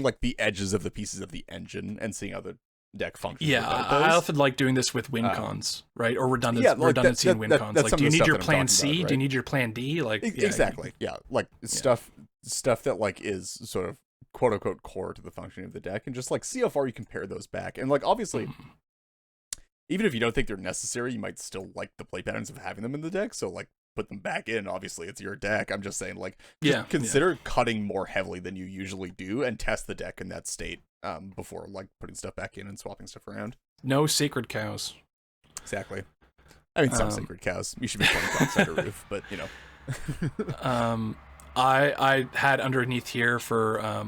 like the edges of the pieces of the engine and seeing how the deck functions. Yeah, I often like doing this with win cons, right? Or redundancy in win cons. Like, do you need your plan C? About, right? Do you need your plan D? Like, exactly. Yeah, like stuff that like is sort of quote unquote core to the functioning of the deck, and just like see how far you compare those back. And like obviously, even if you don't think they're necessary, you might still like the play patterns of having them in the deck. So like, put them back in. Obviously, it's your deck. I'm just saying, like, consider cutting more heavily than you usually do, and test the deck in that state before like putting stuff back in and swapping stuff around. No sacred cows. Exactly. I mean, some sacred cows. You should be putting outside a roof, but I had underneath here for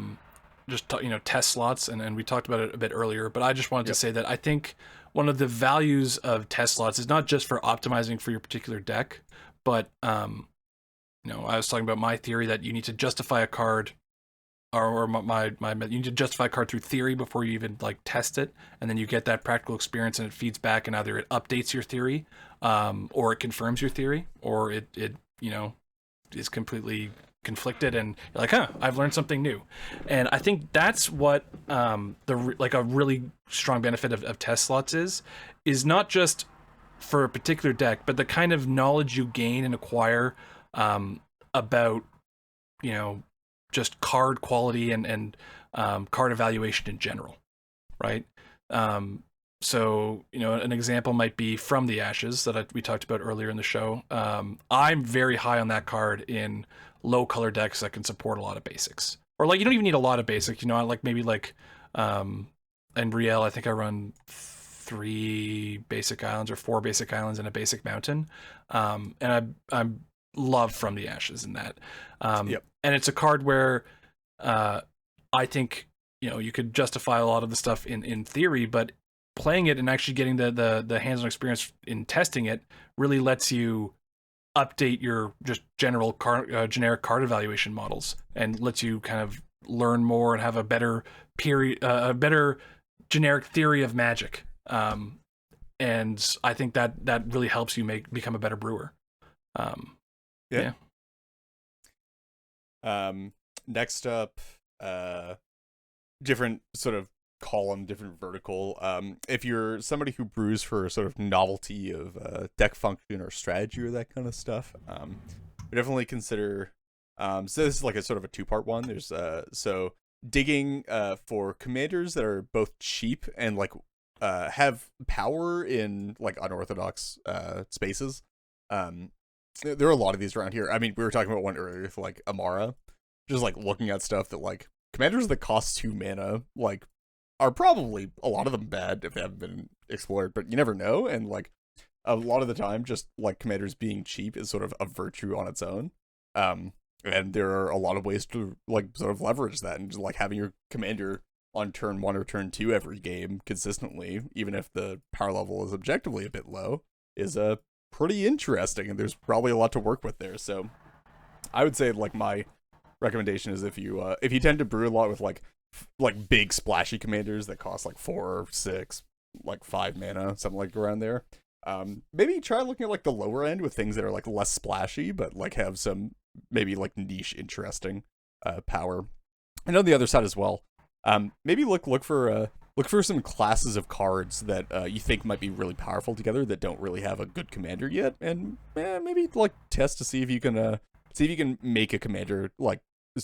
just test slots, and we talked about it a bit earlier. But I just wanted to say that I think one of the values of test slots is not just for optimizing for your particular deck, but I was talking about my theory that you need to justify a card, or you need to justify a card through theory before you even like test it, and then you get that practical experience, and it feeds back, and either it updates your theory, or it confirms your theory, or it is completely conflicted, and you're like, I've learned something new. And I think that's what a really strong benefit of test slots is not just for a particular deck, but the kind of knowledge you gain and acquire about just card quality and card evaluation in general, right? So an example might be From the Ashes that we talked about earlier in the show. I'm very high on that card in low color decks that can support a lot of basics, or like you don't even need a lot of basics. Like maybe like in Brielle, I think I run 3 basic islands or 4 basic islands and a basic mountain, and I'm love From the Ashes in that. And it's a card where I think you could justify a lot of the stuff in theory, but playing it and actually getting the hands-on experience in testing it really lets you update your just generic card evaluation models, and lets you kind of learn more and have a better generic theory of Magic. And I think that really helps you become a better brewer. Yeah. Next up, different sort of column, different vertical. If you're somebody who brews for sort of novelty of deck function or strategy or that kind of stuff, we definitely consider. So this is like a sort of a two-part one. There's so digging for commanders that are both cheap and like have power in like unorthodox spaces. There are a lot of these around here. I mean, we were talking about one earlier with like Amara, just like looking at stuff that like commanders that cost 2 mana like are probably a lot of them bad if they haven't been explored, but you never know. And like a lot of the time, just like commanders being cheap is sort of a virtue on its own. And there are a lot of ways to like sort of leverage that, and just like having your commander on turn 1 or turn 2 every game consistently, even if the power level is objectively a bit low, is pretty interesting, and there's probably a lot to work with there. So I would say like my recommendation is if you tend to brew a lot with like big splashy commanders that cost like 4 or 6, like 5 mana, something like around there, maybe try looking at like the lower end with things that are like less splashy but like have some maybe like niche interesting power. And on the other side as well, maybe look for some classes of cards that you think might be really powerful together that don't really have a good commander yet, and maybe like test to see if you can make a commander like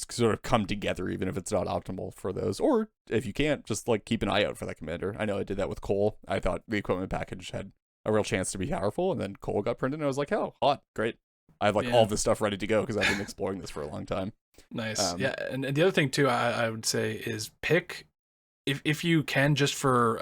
sort of come together, even if it's not optimal for those. Or if you can't, just like keep an eye out for that commander. I know I did that with Cole. I thought the equipment package had a real chance to be powerful, and then Cole got printed, and I was like, oh, hot, great. I have like all this stuff ready to go because I've been exploring this for a long time. Nice. Yeah, and the other thing too, I would say is pick, if you can, just for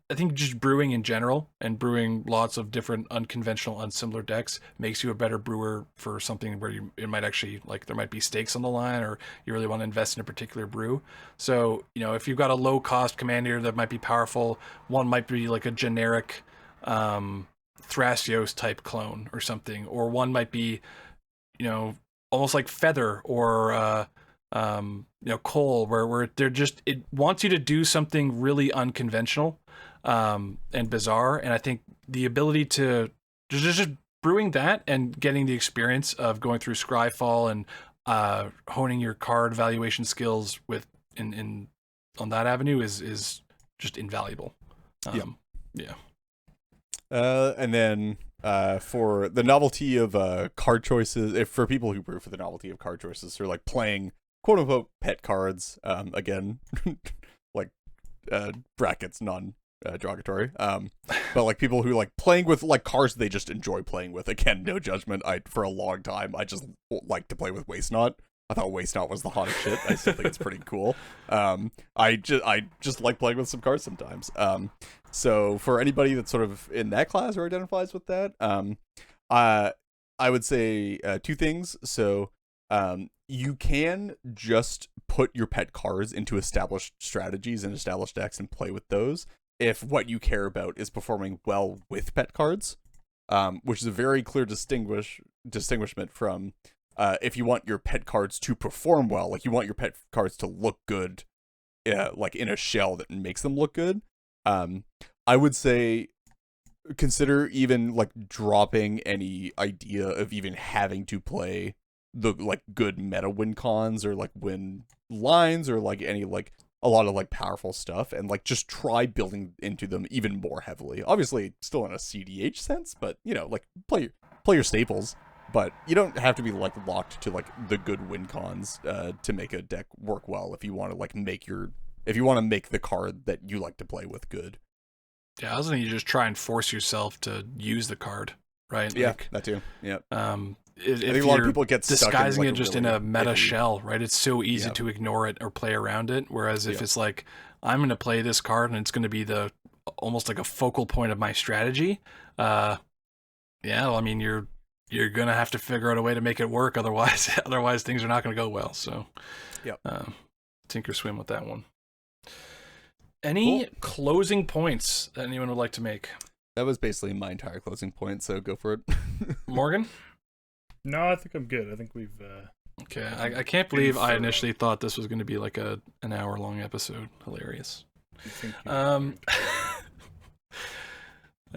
I think just brewing in general and brewing lots of different unconventional, unsimilar decks makes you a better brewer for something where it might actually, like, there might be stakes on the line, or you really want to invest in a particular brew. So, you know, if you've got a low cost commander that might be powerful, one might be like a generic Thrasios type clone or something, or one might be, you know, almost like Feather or you know, Coal, where they're just, it wants you to do something really unconventional and bizarre. And I think the ability to just brewing that and getting the experience of going through Scryfall and honing your card valuation skills with in on that avenue is just invaluable. Yeah. And then for the novelty of card choices, for people who brew for the novelty of card choices, or like playing quote unquote pet cards, again, like brackets non-derogatory, but like people who like playing with like cards they just enjoy playing with. Again, no judgment. For a long time I just like to play with Waste Not. I thought Waste Not was the hottest shit. I still think it's pretty cool. I just like playing with some cards sometimes. So for anybody that's sort of in that class or identifies with that, I would say two things. So you can just put your pet cards into established strategies and established decks and play with those if what you care about is performing well with pet cards, which is a very clear distinguishment from if you want your pet cards to perform well, like you want your pet cards to look good, like in a shell that makes them look good. I would say consider even like dropping any idea of even having to play the like good meta win cons or like win lines or like any like a lot of like powerful stuff, and like just try building into them even more heavily. Obviously still in a CDH sense, but you know, like play your staples, but you don't have to be like locked to like the good win cons to make a deck work well if you want to like make the card that you like to play with good. Yeah, I was thinking you just try and force yourself to use the card, right? Yeah, like, that too. Yeah. If I think a lot of people get disguising stuck in, like, it just really in a meta iffy shell, right? It's so easy to ignore it or play around it. Whereas if it's like, I'm going to play this card and it's going to be almost like a focal point of my strategy. Well, I mean, you're going to have to figure out a way to make it work. Otherwise things are not going to go well. So, sink or swim with that one. Any closing points that anyone would like to make? That was basically my entire closing point, so go for it. Morgan? No, I think I'm good. I think we've... Okay, I can't believe I initially thought this was going to be like an hour-long episode. Hilarious.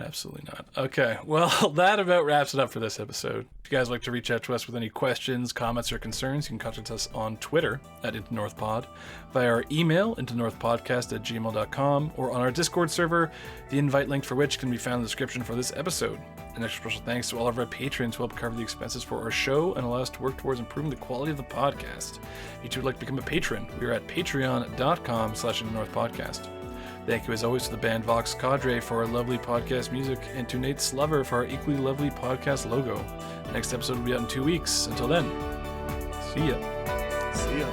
Absolutely not. Okay, well, that about wraps it up for this episode. If you guys would like to reach out to us with any questions, comments, or concerns, you can contact us on Twitter at IntoNorthPod, via our email, intonorthpodcast@gmail.com, or on our Discord server, the invite link for which can be found in the description for this episode. An extra special thanks to all of our patrons who help cover the expenses for our show and allow us to work towards improving the quality of the podcast. If you too would like to become a patron, we are at patreon.com/IntoNorthPodcast. Thank you as always to the band Vox Cadre for our lovely podcast music, and to Nate Slover for our equally lovely podcast logo. The next episode will be out in 2 weeks. Until then, see ya. See ya.